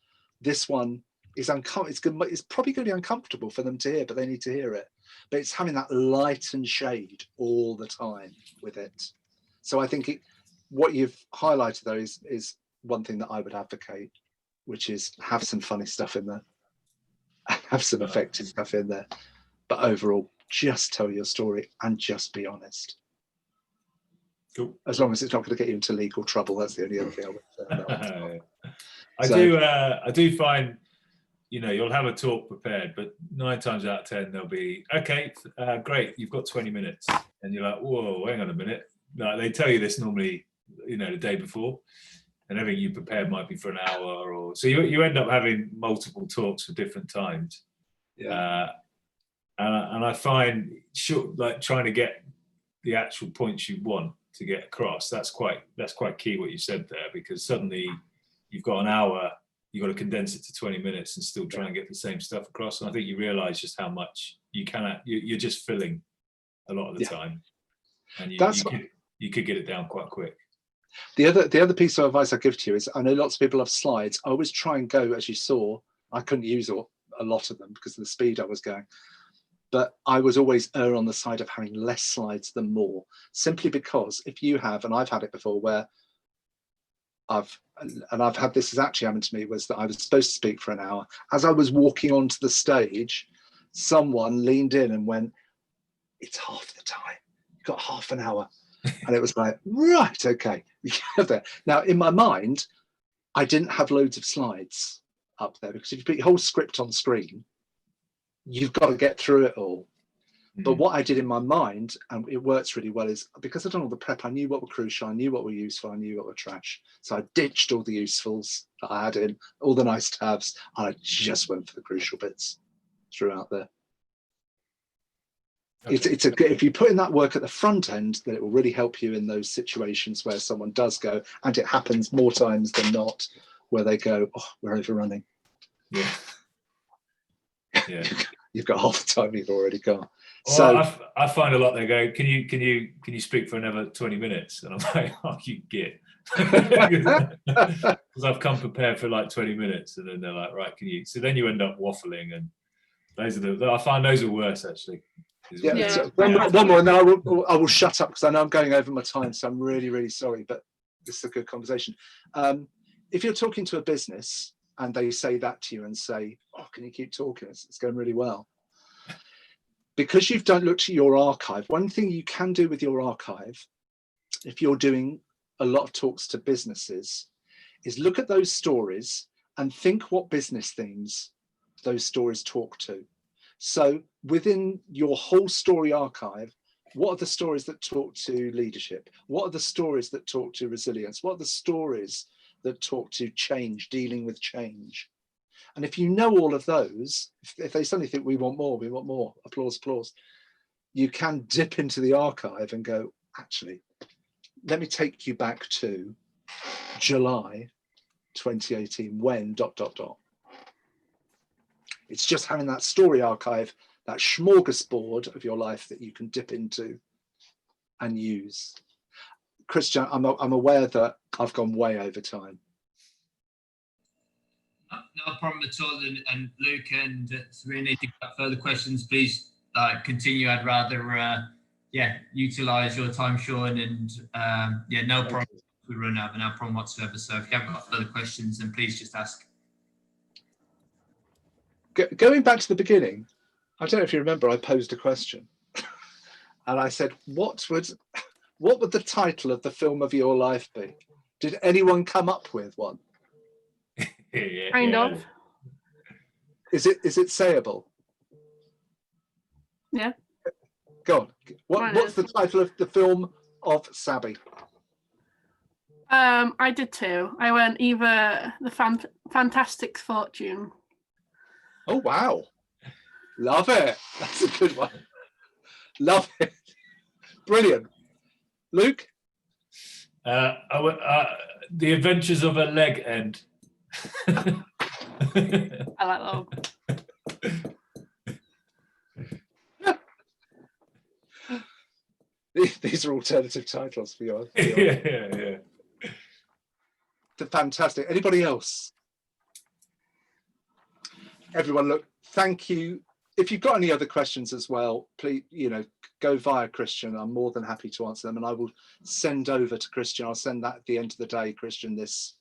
This one is it's probably going to be uncomfortable for them to hear, but they need to hear it. But it's having that light and shade all the time with it. So I think what you've highlighted though is one thing that I would advocate, which is have some funny stuff in there, have some effective stuff in there, but overall, just tell your story and just be honest. Cool. As long as it's not going to get you into legal trouble, that's the only other thing I would say. I do find, you know, you'll have a talk prepared, but 9 times out of 10 they'll be, okay, great, you've got 20 minutes, and you're like, whoa, hang on a minute. Like, they tell you this normally, you know, the day before, and everything you prepared might be for an hour, or so you end up having multiple talks for different times. Yeah. And I find like trying to get the actual points you want to get across, that's quite key what you said there, because suddenly you've got an hour, you've got to condense it to 20 minutes and still try and get the same stuff across. And I think you realize just how much you're just filling a lot of the time, and you could get it down quite quick. The other piece of advice I give to you is, I know lots of people have slides. I always try and go, as you saw, I couldn't use a lot of them because of the speed I was going. But I was always err on the side of having less slides than more, simply because if you have, and I've had it before where I've had this has actually happened to me, was that I was supposed to speak for an hour. As I was walking onto the stage, someone leaned in and went, "It's half the time. You've got half an hour." And it was like, right, okay. Now, in my mind, I didn't have loads of slides up there, because if you put your whole script on screen, you've got to get through it all. But what I did in my mind, and it works really well, is because I'd done all the prep, I knew what were crucial, I knew what were useful, I knew what were trash. So I ditched all the usefuls that I had in, all the nice to haves, and I just went for the crucial bits throughout there. Okay. It's a if you put in that work at the front end, then it will really help you in those situations where someone does go, and it happens more times than not, where they go, oh, we're overrunning. Yeah. Yeah. You've got half the time you've already got. Well, So I find a lot. They go, can you speak for another 20 minutes? And I'm like, oh, you git. Because I've come prepared for like 20 minutes, and then they're like, right, can you? So then you end up waffling, and those are I find those are worse actually. yeah, Yeah. one more, and then I will shut up because I know I'm going over my time, so I'm really, really sorry, but this is a good conversation. If you're talking to a business and they say that to you and say, oh, can you keep talking? It's going really well. Because you've looked at your archive, one thing you can do with your archive, if you're doing a lot of talks to businesses, is look at those stories and think what business themes those stories talk to. So within your whole story archive, what are the stories that talk to leadership? What are the stories that talk to resilience? What are the stories that talk to change, dealing with change? And if you know all of those, if they suddenly think we want more, applause, applause, you can dip into the archive and go, actually, let me take you back to July 2018, when ... It's just having that story archive, that smorgasbord of your life that you can dip into and use. Christian, I'm aware that I've gone way over time. No problem at all. And Luke and Serena, if you've got further questions, please continue. I'd rather, utilize your time, Sean. And no problem. We run out, no problem whatsoever. So if you have got further questions, then please just ask. Going back to the beginning, I don't know if you remember, I posed a question, and I said, "What would the title of the film of your life be?" Did anyone come up with one? Kind of. Is it sayable? Yeah. Go on. What's the title of the film of Sabby? I did too. I went either the Fantastic Fortune. Oh wow, love it. That's a good one. Love it. Brilliant. Luke? The Adventures of a Leg End. I like that. These are alternative titles for your Yeah. Fantastic. Anybody else? Everyone, look, thank you. If you've got any other questions as well, please, go via Christian. I'm more than happy to answer them, and I will send over to Christian. I'll send that at the end of the day, Christian, this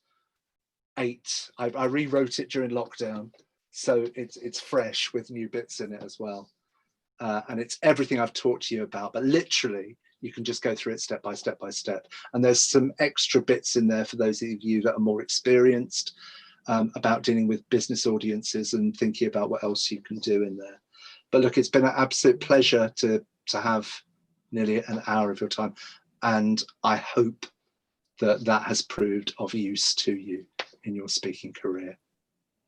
8. I rewrote it during lockdown, so it's fresh with new bits in it as well. And it's everything I've talked to you about, but literally you can just go through it step by step by step. And there's some extra bits in there for those of you that are more experienced about dealing with business audiences and thinking about what else you can do in there. But look, it's been an absolute pleasure to have nearly an hour of your time, and I hope that has proved of use to you in your speaking career.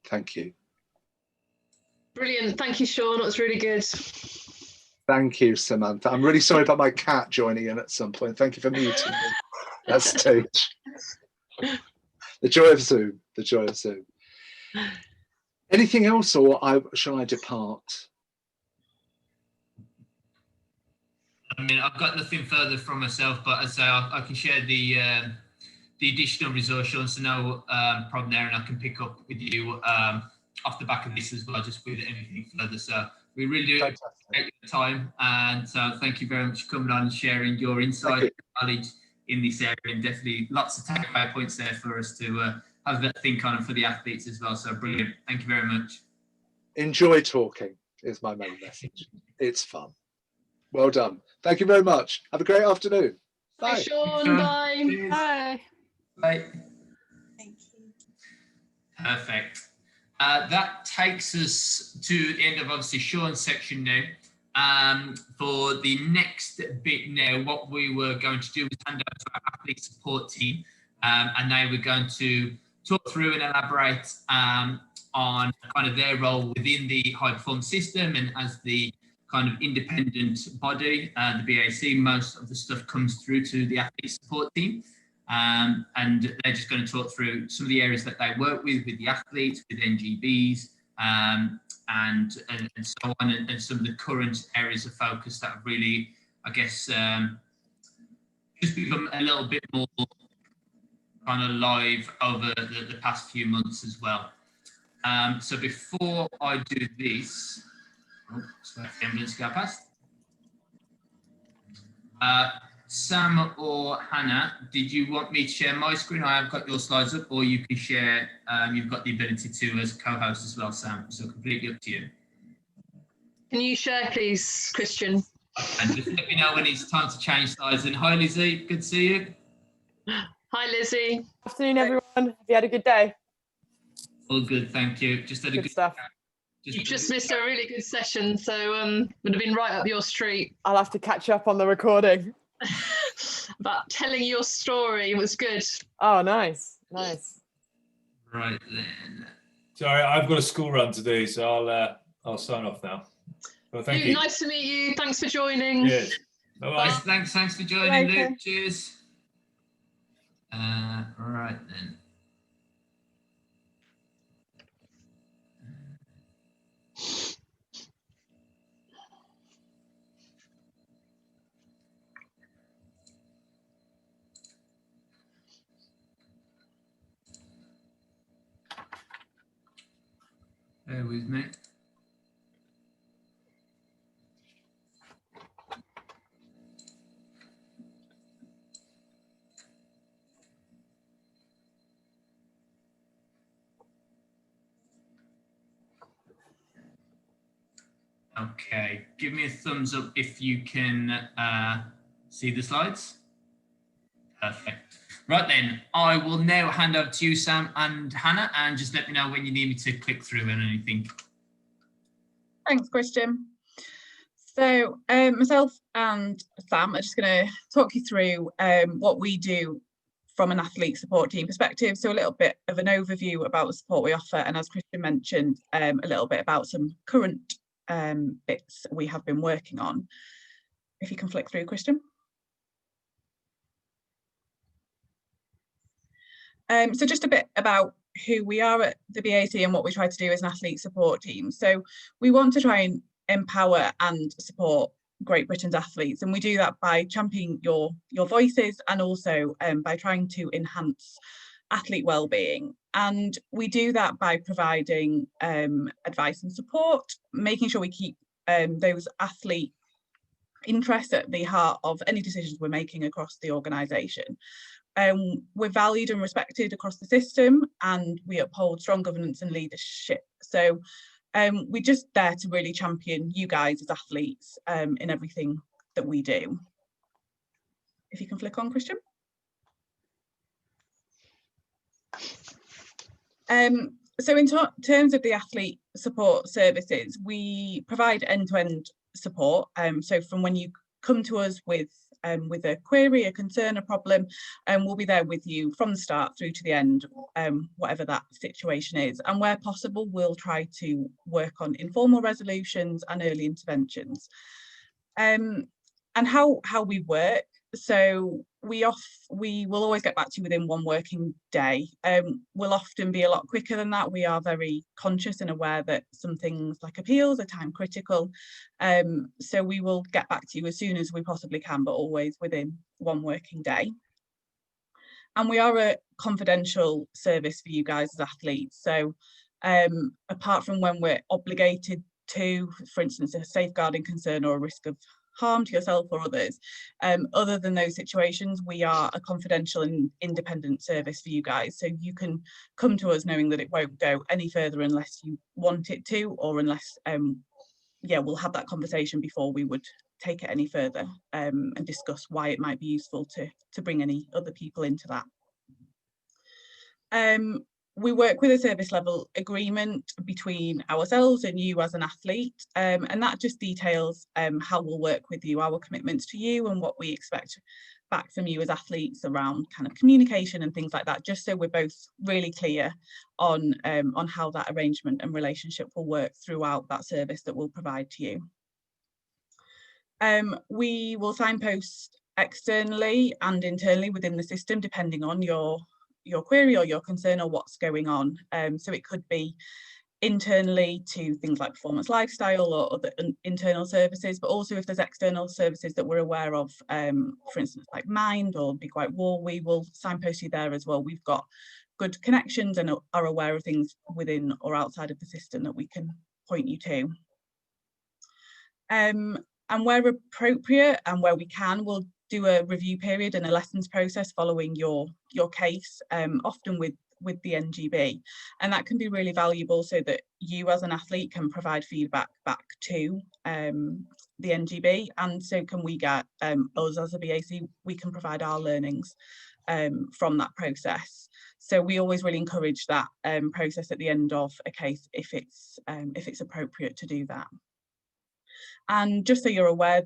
Thank you. Brilliant. Thank you, Sean. That was really good. Thank you, Samantha. I'm really sorry about my cat joining in at some point. Thank you for muting me. That stage. The joy of Zoom. The joy of Zoom. Anything else, or shall I depart? I mean, I've got nothing further from myself, but as I say, I can share the additional resource, Sean, so no problem there, and I can pick up with you off the back of this as well, just with anything further. So we really do appreciate your time, and so thank you very much for coming on and sharing your insight and knowledge in this area, and definitely lots of takeaway points there for us to have a bit of think on, and for the athletes as well. So brilliant. Thank you very much. Enjoy talking is my main message. It's fun. Well done. Thank you very much. Have a great afternoon. Bye. Bye, Sean. Bye. Cheers. Bye. Bye. Thank you. Perfect. That takes us to the end of obviously Sean's section now. For the next bit now, what we were going to do was hand over to our athlete support team, and they were going to talk through and elaborate on kind of their role within the high performance system. And as the kind of independent body, the BAC, most of the stuff comes through to the athlete support team. And they're just going to talk through some of the areas that they work with the athletes, with NGBs, and so on, and some of the current areas of focus that have really, I guess, just become a little bit more kind of live over the past few months as well. So before I do this, just let the ambulance go past. Sam or Hannah, did you want me to share my screen? I have got your slides up, or you can share, you've got the ability to as co-host as well, Sam, so completely up to you. Can you share, please, Christian? And just let me know when it's time to change slides. And hi, Lizzy, good to see you. Hi, Lizzy. Afternoon, everyone. Have you had a good day? All good, thank you. Just had a Good stuff. You've just missed a really good session, so would have been right up your street. I'll have to catch up on the recording. But telling your story was good. Oh, nice, nice. Right then. Sorry, I've got a school run to do, so I'll sign off now. Well, thank you. Nice to meet you. Thanks for joining. Cheers. Bye-bye. Thanks for joining, Bye. Luke. Cheers. Right then. Bear with me. Okay, give me a thumbs up if you can see the slides. Perfect. Right then, I will now hand over to you, Sam and Hannah, and just let me know when you need me to click through and anything. Thanks, Christian. So myself and Sam are just going to talk you through what we do from an athlete support team perspective. So a little bit of an overview about the support we offer, and as Christian mentioned, a little bit about some current bits we have been working on. If you can flick through, Christian. So just a bit about who we are at the BAC and what we try to do as an athlete support team. So we want to try and empower and support Great Britain's athletes, and we do that by championing your voices, and also by trying to enhance athlete well-being. And we do that by providing advice and support, making sure we keep those athlete interests at the heart of any decisions we're making across the organisation. We're valued and respected across the system, and we uphold strong governance and leadership. So we're just there to really champion you guys as athletes in everything that we do. If you can flick on, Christian. So in terms of the athlete support services, we provide end-to-end support. So from when you come to us with a query, a concern, a problem, and we'll be there with you from the start through to the end, whatever that situation is. And where possible, we'll try to work on informal resolutions and early interventions. And how we work, so we will always get back to you within one working day. We'll often be a lot quicker than that. We are very conscious and aware that some things like appeals are time critical. So we will get back to you as soon as we possibly can, but always within one working day. And we are a confidential service for you guys as athletes. So apart from when we're obligated to, for instance, a safeguarding concern or a risk of harm to yourself or others, other than those situations, we are a confidential and independent service for you guys. So you can come to us knowing that it won't go any further unless you want it to, or unless, we'll have that conversation before we would take it any further, and discuss why it might be useful to bring any other people into that. we work with a service level agreement between ourselves and you as an athlete, and that just details how we'll work with you, our commitments to you, and what we expect back from you as athletes around kind of communication and things like that, just so we're both really clear on how that arrangement and relationship will work throughout that service that we'll provide to you. We will signpost externally and internally within the system, depending on your query or your concern or what's going on. So it could be internally to things like performance lifestyle or other internal services, but also if there's external services that we're aware of, for instance, like Mind or Big White Wall, we will signpost you there as well. We've got good connections and are aware of things within or outside of the system that we can point you to. And where appropriate and where we can, we'll do a review period and a lessons process following your case, often with the NGB, and that can be really valuable so that you as an athlete can provide feedback back to the NGB, and so can we get us as a BAC, we can provide our learnings from that process. So we always really encourage that process at the end of a case if it's appropriate to do that. And just so you're aware,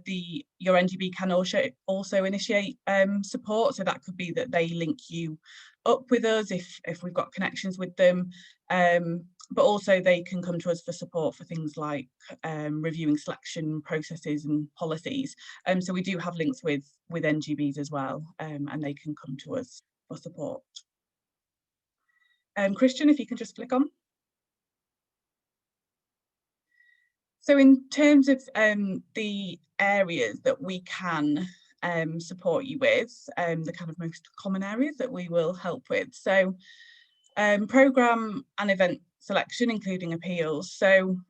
your NGB can also initiate support. So that could be that they link you up with us if we've got connections with them. But also they can come to us for support for things like reviewing selection processes and policies. So we do have links with NGBs as well, and they can come to us for support. Christian, if you can just flick on. So in terms of the areas that we can support you with, the kind of most common areas that we will help with. So programme and event selection, including appeals. So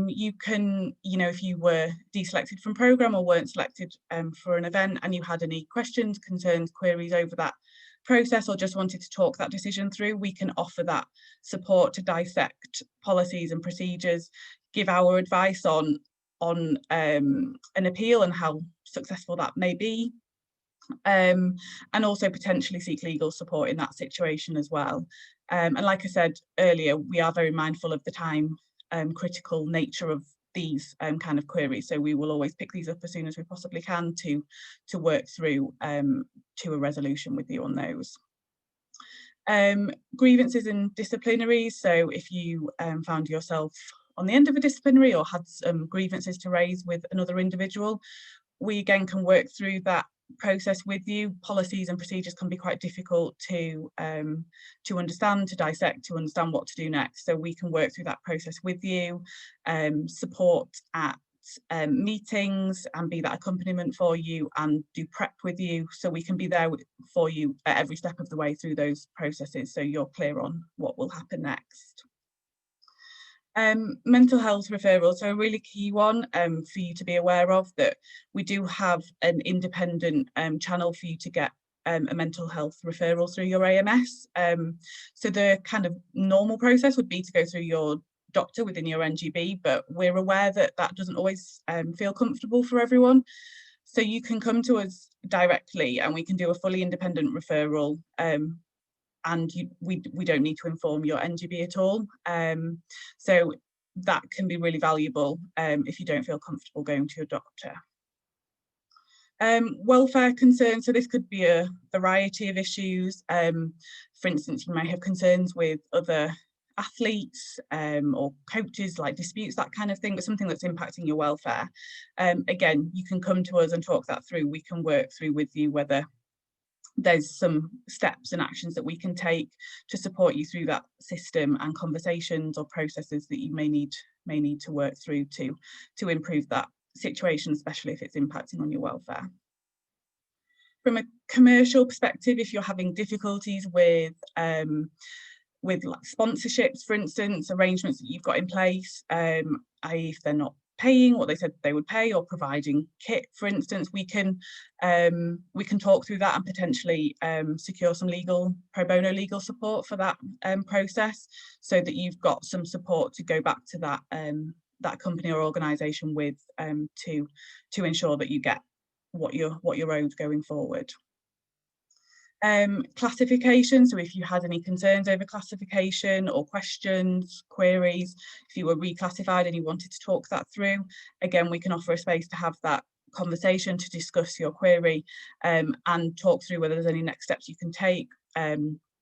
you can, if you were deselected from programme or weren't selected for an event and you had any questions, concerns, queries over that process or just wanted to talk that decision through, we can offer that support to dissect policies and procedures, give our advice on an appeal and how successful that may be, and also potentially seek legal support in that situation as well. And like I said earlier, we are very mindful of the time critical nature of these kind of queries, so we will always pick these up as soon as we possibly can to work through to a resolution with you on those. Grievances and disciplinaries, so if you found yourself on the end of a disciplinary or had some grievances to raise with another individual, we again can work through that process with you. Policies and procedures can be quite difficult to understand, to dissect, to understand what to do next. So we can work through that process with you, support at meetings and be that accompaniment for you and do prep with you. So we can be there for you at every step of the way through those processes so you're clear on what will happen next. Mental health referrals, so a really key one for you to be aware of, that we do have an independent channel for you to get a mental health referral through your AMS. So the kind of normal process would be to go through your doctor within your NGB, but we're aware that that doesn't always feel comfortable for everyone. So you can come to us directly and we can do a fully independent referral, and we don't need to inform your NGB at all. So that can be really valuable if you don't feel comfortable going to your doctor. Welfare concerns, so this could be a variety of issues. For instance, you may have concerns with other athletes or coaches, like disputes, that kind of thing, but something that's impacting your welfare. Again, you can come to us and talk that through. We can work through with you whether there's some steps and actions that we can take to support you through that system, and conversations or processes that you may need to work through to improve that situation, especially if it's impacting on your welfare. From a commercial perspective, if you're having difficulties with like sponsorships, for instance, arrangements that you've got in place, i.e. if they're not paying what they said they would pay, or providing kit, for instance, we can talk through that and potentially secure some pro bono legal support for that process, so that you've got some support to go back to that company or organisation with to ensure that you get what you're owed going forward. Classification, so if you had any concerns over classification or questions, queries, if you were reclassified and you wanted to talk that through, again, we can offer a space to have that conversation, to discuss your query, and talk through whether there's any next steps you can take,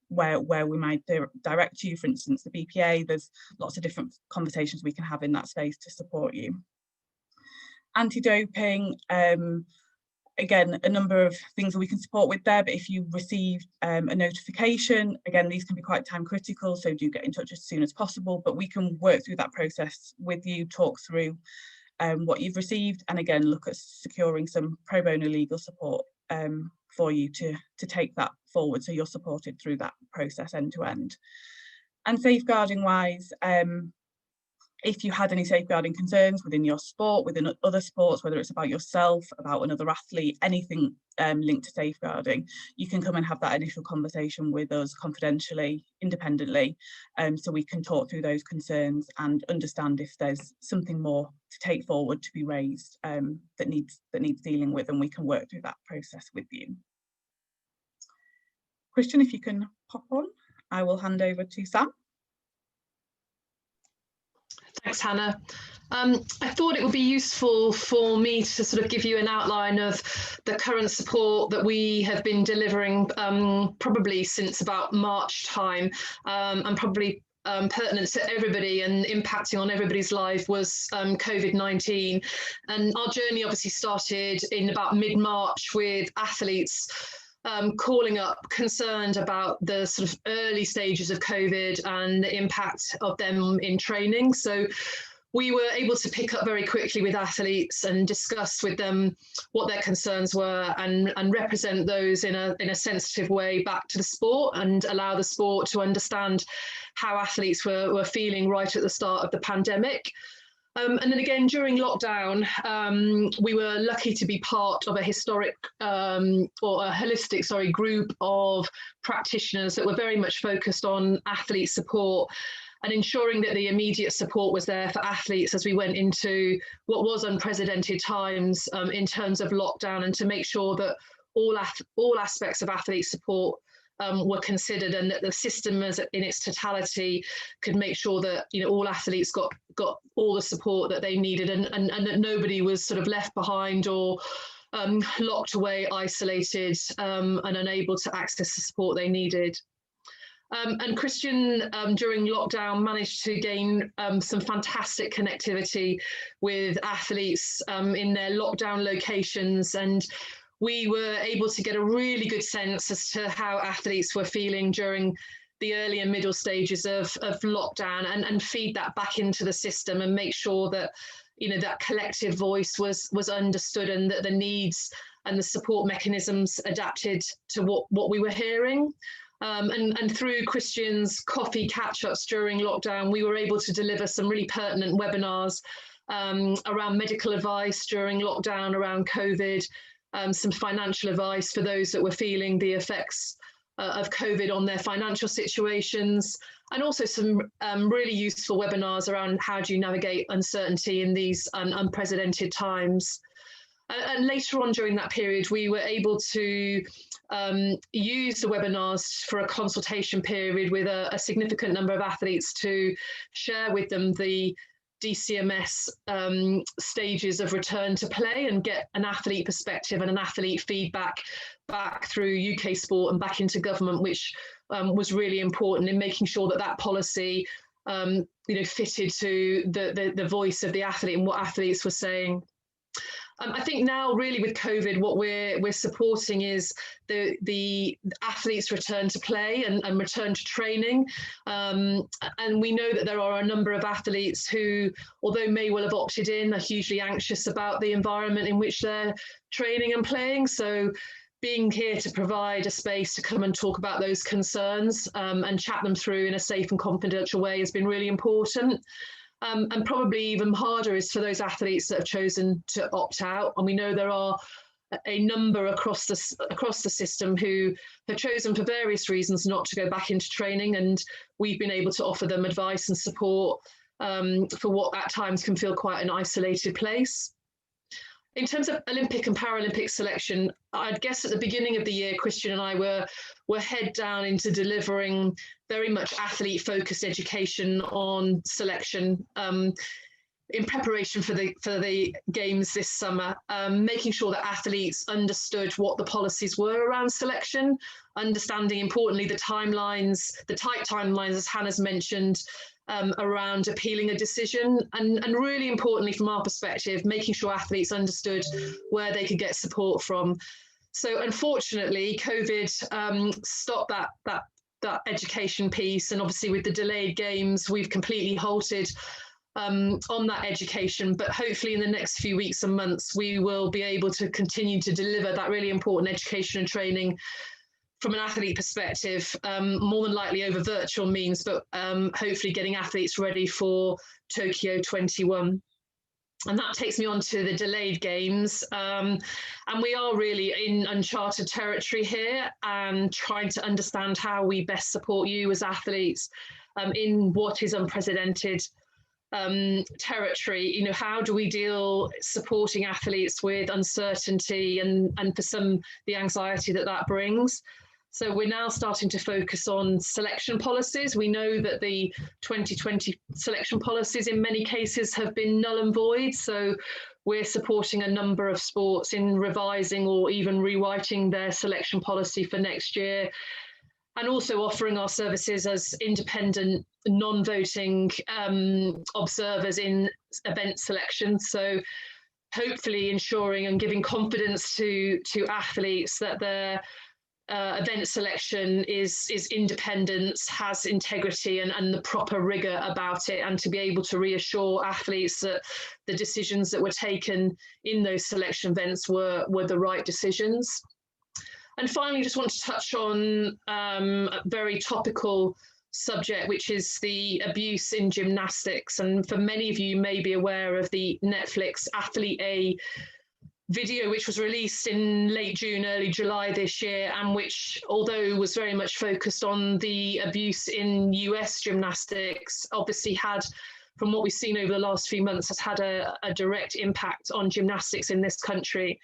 where we might direct you, for instance, the BPA. There's lots of different conversations we can have in that space to support you. Anti-doping, again, a number of things that we can support with there, but if you receive a notification, again, these can be quite time critical, so do get in touch as soon as possible, but we can work through that process with you, talk through what you've received, and again, look at securing some pro bono legal support for you to take that forward, so you're supported through that process end to end. And safeguarding wise, if you had any safeguarding concerns within your sport, within other sports, whether it's about yourself, about another athlete, anything linked to safeguarding, you can come and have that initial conversation with us confidentially, independently, so we can talk through those concerns and understand if there's something more to take forward to be raised that needs dealing with, and we can work through that process with you. Christian, if you can pop on, I will hand over to Sam. Thanks, Hannah. I thought it would be useful for me to sort of give you an outline of the current support that we have been delivering probably since about March time, and probably pertinent to everybody and impacting on everybody's life was COVID-19. And our journey obviously started in about mid-March with athletes calling up concerned about the sort of early stages of COVID and the impact of them in training. So we were able to pick up very quickly with athletes and discuss with them what their concerns were, and represent those in a sensitive way back to the sport, and allow the sport to understand how athletes were feeling right at the start of the pandemic. And then again, during lockdown, we were lucky to be part of a historic or a holistic, group of practitioners that were very much focused on athlete support and ensuring that the immediate support was there for athletes as we went into what was unprecedented times in terms of lockdown, and to make sure that all aspects of athlete support were considered, and that the system as in its totality could make sure that all athletes got all the support that they needed, and that nobody was sort of left behind or locked away, isolated, and unable to access the support they needed. And Christian, during lockdown, managed to gain some fantastic connectivity with athletes in their lockdown locations, and we were able to get a really good sense as to how athletes were feeling during the early and middle stages of lockdown, and feed that back into the system and make sure that that collective voice was understood, and that the needs and the support mechanisms adapted to what we were hearing. And through Christian's coffee catch-ups during lockdown, we were able to deliver some really pertinent webinars around medical advice during lockdown, around COVID, some financial advice for those that were feeling the effects of COVID on their financial situations, and also some really useful webinars around how do you navigate uncertainty in these unprecedented times. And later on during that period, we were able to use the webinars for a consultation period with a significant number of athletes to share with them the DCMS stages of return to play, and get an athlete perspective and an athlete feedback back through UK sport and back into government, which was really important in making sure that policy fitted to the voice of the athlete and what athletes were saying. I think now, really, with COVID, what we're supporting is the athletes' return to play and return to training. And we know that there are a number of athletes who, although may well have opted in, are hugely anxious about the environment in which they're training and playing. So being here to provide a space to come and talk about those concerns and chat them through in a safe and confidential way has been really important. And probably even harder is for those athletes that have chosen to opt out. And we know there are a number across the system who have chosen for various reasons not to go back into training, and we've been able to offer them advice and support for what at times can feel quite an isolated place. In terms of Olympic and Paralympic selection, I'd guess at the beginning of the year, Christian and I were head down into delivering very much athlete-focused education on selection in preparation for the games this summer, making sure that athletes understood what the policies were around selection, understanding importantly the timelines, the tight timelines, as Hannah's mentioned, around appealing a decision, and really importantly from our perspective, making sure athletes understood where they could get support from. So unfortunately, COVID stopped that education piece, and obviously with the delayed games, we've completely halted on that education, but hopefully in the next few weeks and months, we will be able to continue to deliver that really important education and training from an athlete perspective, more than likely over virtual means, but hopefully getting athletes ready for Tokyo 21. And that takes me on to the delayed games. And we are really in uncharted territory here and trying to understand how we best support you as athletes in what is unprecedented territory. You know, how do we deal supporting athletes with uncertainty and for some the anxiety that brings? So we're now starting to focus on selection policies. We know that the 2020 selection policies in many cases have been null and void. So we're supporting a number of sports in revising or even rewriting their selection policy for next year, and also offering our services as independent, non-voting observers in event selection. So hopefully ensuring and giving confidence to athletes that their event selection is independence, has integrity and the proper rigor about it, and to be able to reassure athletes that the decisions that were taken in those selection events were the right decisions. And finally, just want to touch on a very topical subject, which is the abuse in gymnastics. And for many of you may be aware of the Netflix Athlete A video, which was released in late June, early July this year, and which, although was very much focused on the abuse in US gymnastics, obviously had, from what we've seen over the last few months, has had a direct impact on gymnastics in this country.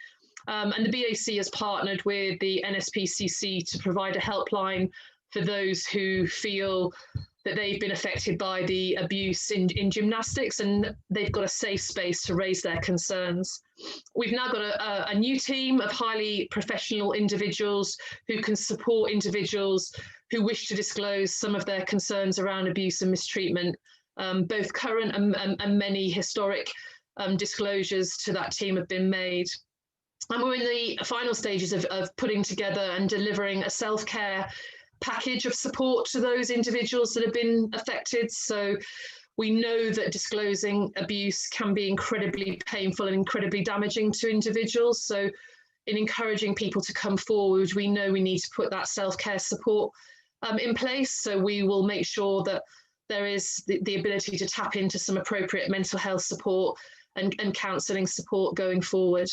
And the BAC has partnered with the NSPCC to provide a helpline for those who feel that they've been affected by the abuse in gymnastics, and they've got a safe space to raise their concerns. We've now got a new team of highly professional individuals who can support individuals who wish to disclose some of their concerns around abuse and mistreatment. Both current and many historic disclosures to that team have been made. And we're in the final stages of putting together and delivering a self-care package of support to those individuals that have been affected. So we know that disclosing abuse can be incredibly painful and incredibly damaging to individuals. So in encouraging people to come forward, we know we need to put that self-care support in place. So we will make sure that there is the ability to tap into some appropriate mental health support and counselling support going forward.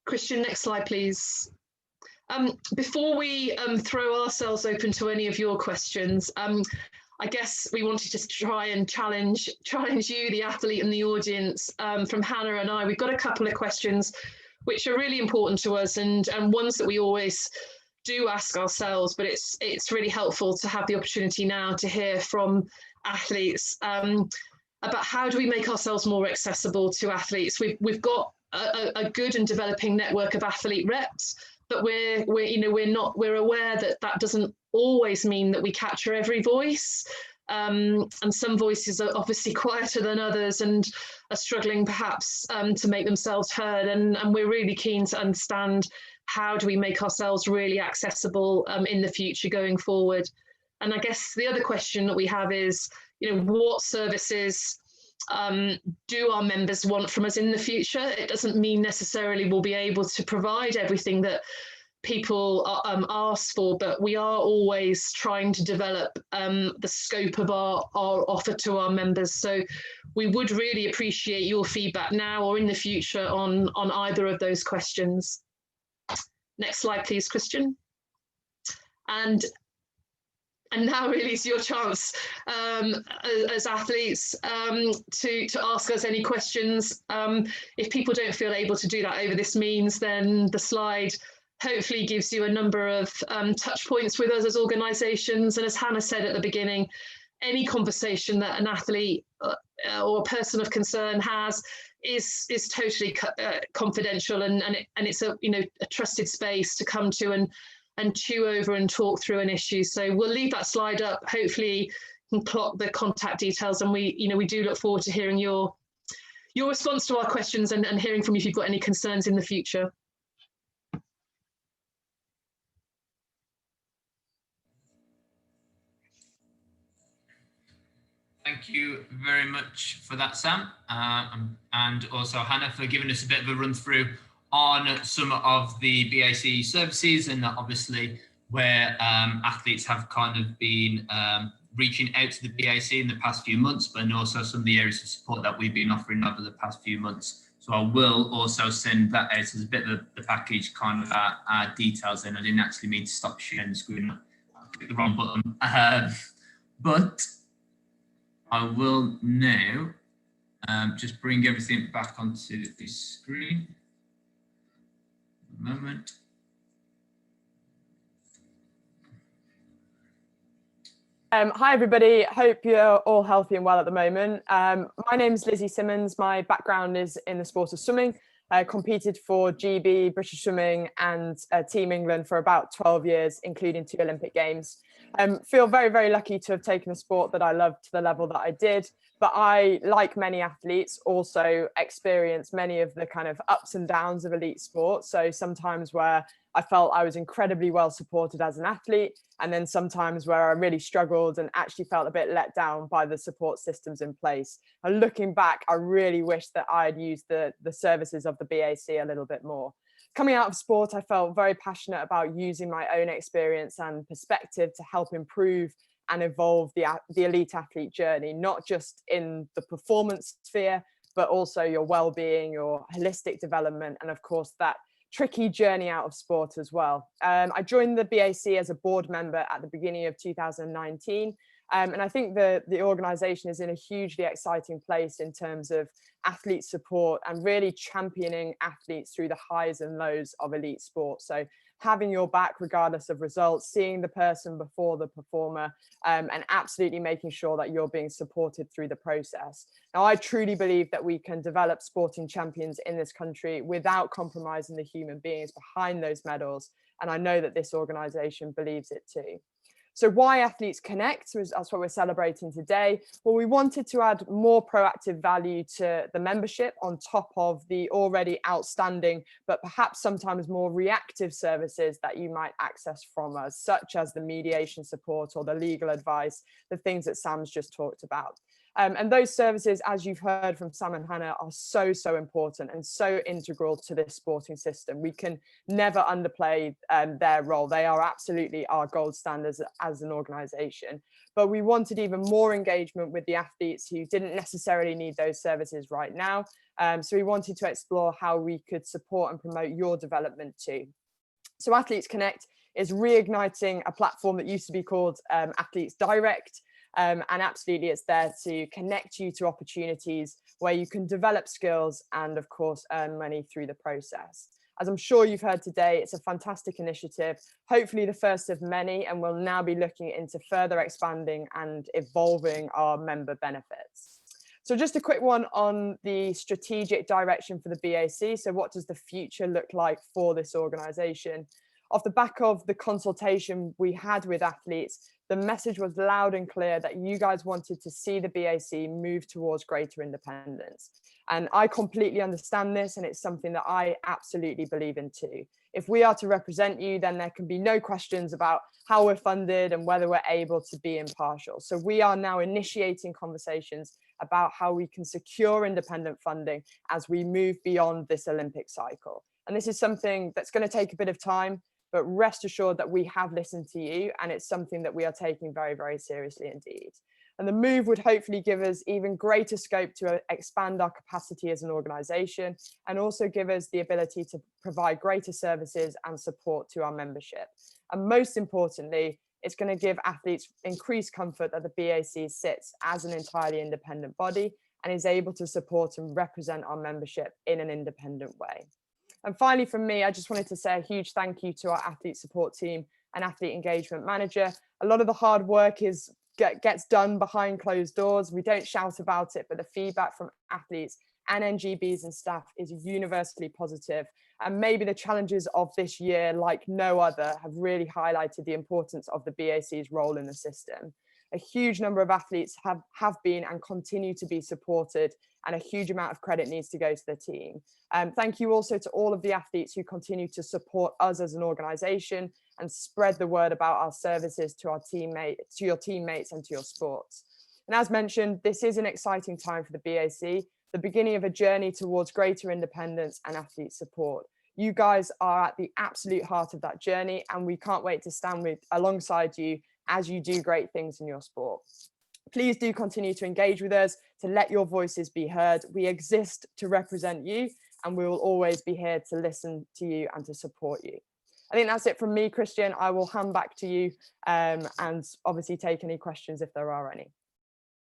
Christian, next slide, please. Before we throw ourselves open to any of your questions, I guess we wanted to try and challenge you, the athlete and the audience. From Hannah and I, we've got a couple of questions which are really important to us, and ones that we always do ask ourselves, but it's really helpful to have the opportunity now to hear from athletes about how do we make ourselves more accessible to athletes. We've got a good and developing network of athlete reps, but we're aware that doesn't always mean that we capture every voice, and some voices are obviously quieter than others and are struggling perhaps to make themselves heard, and we're really keen to understand how do we make ourselves really accessible in the future going forward. And I guess the other question that we have is, what services do our members want from us in the future? It doesn't mean necessarily we'll be able to provide everything that people ask for, but we are always trying to develop the scope of our offer to our members. So we would really appreciate your feedback now or in the future on either of those questions. Next slide, please, Christian. And And now really is your chance as athletes to ask us any questions. If people don't feel able to do that over this means, then the slide hopefully gives you a number of touch points with us as organisations. And as Hannah said at the beginning, any conversation that an athlete or a person of concern has is totally confidential, and it's a trusted space to come to and chew over and talk through an issue. So we'll leave that slide up. Hopefully you can plot the contact details, and we do look forward to hearing your response to our questions and hearing from you if you've got any concerns in the future. Thank you very much for that, Sam, and also Hannah for giving us a bit of a run through on some of the BAC services, and obviously where athletes have kind of been reaching out to the BAC in the past few months, but also some of the areas of support that we've been offering over the past few months. So I will also send that out as a bit of the package, kind of our details in. I didn't actually mean to stop sharing the screen. I clicked the wrong button. But I will now just bring everything back onto the screen. A moment. Hi everybody, hope you're all healthy and well at the moment. My name is Lizzy Simmons. My background is in the sport of swimming. I competed for GB, British Swimming and Team England for about 12 years, including 2 Olympic Games. Feel very, very lucky to have taken a sport that I love to the level that I did. But I, like many athletes, also experience many of the kind of ups and downs of elite sport. So sometimes where I felt I was incredibly well supported as an athlete, and then sometimes where I really struggled and actually felt a bit let down by the support systems in place. And looking back, I really wish that I'd used the services of the BAC a little bit more. Coming out of sport, I felt very passionate about using my own experience and perspective to help improve and evolve the elite athlete journey, not just in the performance sphere, but also your well-being, your holistic development, and of course that tricky journey out of sport as well. I joined the BAC as a board member at the beginning of 2019. And I think the organisation is in a hugely exciting place in terms of athlete support and really championing athletes through the highs and lows of elite sport. So having your back regardless of results, seeing the person before the performer, and absolutely making sure that you're being supported through the process. Now, I truly believe that we can develop sporting champions in this country without compromising the human beings behind those medals. And I know that this organisation believes it too. So why Athletes Connect? That's what we're celebrating today. Well, we wanted to add more proactive value to the membership on top of the already outstanding, but perhaps sometimes more reactive services that you might access from us, such as the mediation support or the legal advice, the things that Sam's just talked about. And those services, as you've heard from Sam and Hannah, are so, so important and so integral to this sporting system. We can never underplay their role. They are absolutely our gold standards as an organisation. But we wanted even more engagement with the athletes who didn't necessarily need those services right now. So we wanted to explore how we could support and promote your development too. So Athletes Connect is reigniting a platform that used to be called Athletes Direct. And absolutely, it's there to connect you to opportunities where you can develop skills and, of course, earn money through the process. As I'm sure you've heard today, it's a fantastic initiative, hopefully the first of many, and we'll now be looking into further expanding and evolving our member benefits. So just a quick one on the strategic direction for the BAC. So what does the future look like for this organisation? Off the back of the consultation we had with athletes, the message was loud and clear that you guys wanted to see the BAC move towards greater independence. And I completely understand this, and it's something that I absolutely believe in too. If we are to represent you, then there can be no questions about how we're funded and whether we're able to be impartial. So we are now initiating conversations about how we can secure independent funding as we move beyond this Olympic cycle. And this is something that's going to take a bit of time, but rest assured that we have listened to you, and it's something that we are taking very, very seriously indeed. And the move would hopefully give us even greater scope to expand our capacity as an organisation, and also give us the ability to provide greater services and support to our membership. And most importantly, It's going to give athletes increased comfort that the BAC sits as an entirely independent body and is able to support and represent our membership in an independent way. And finally, from me, I just wanted to say a huge thank you to our athlete support team and athlete engagement manager. A lot of the hard work gets done behind closed doors. We don't shout about it, but the feedback from athletes and NGBs and staff is universally positive. And maybe the challenges of this year, like no other, have really highlighted the importance of the BAC's role in the system. A huge number of athletes have been and continue to be supported, and a huge amount of credit needs to go to the team. Thank you also to all of the athletes who continue to support us as an organisation and spread the word about our services to our teammates, to your teammates and to your sports. And as mentioned, this is an exciting time for the BAC, the beginning of a journey towards greater independence and athlete support. You guys are at the absolute heart of that journey, and we can't wait to stand alongside you as you do great things in your sport. Please do continue to engage with us, to let your voices be heard. We exist to represent you, and we will always be here to listen to you and to support you. I think that's it from me, Christian. I will hand back to you and obviously take any questions if there are any.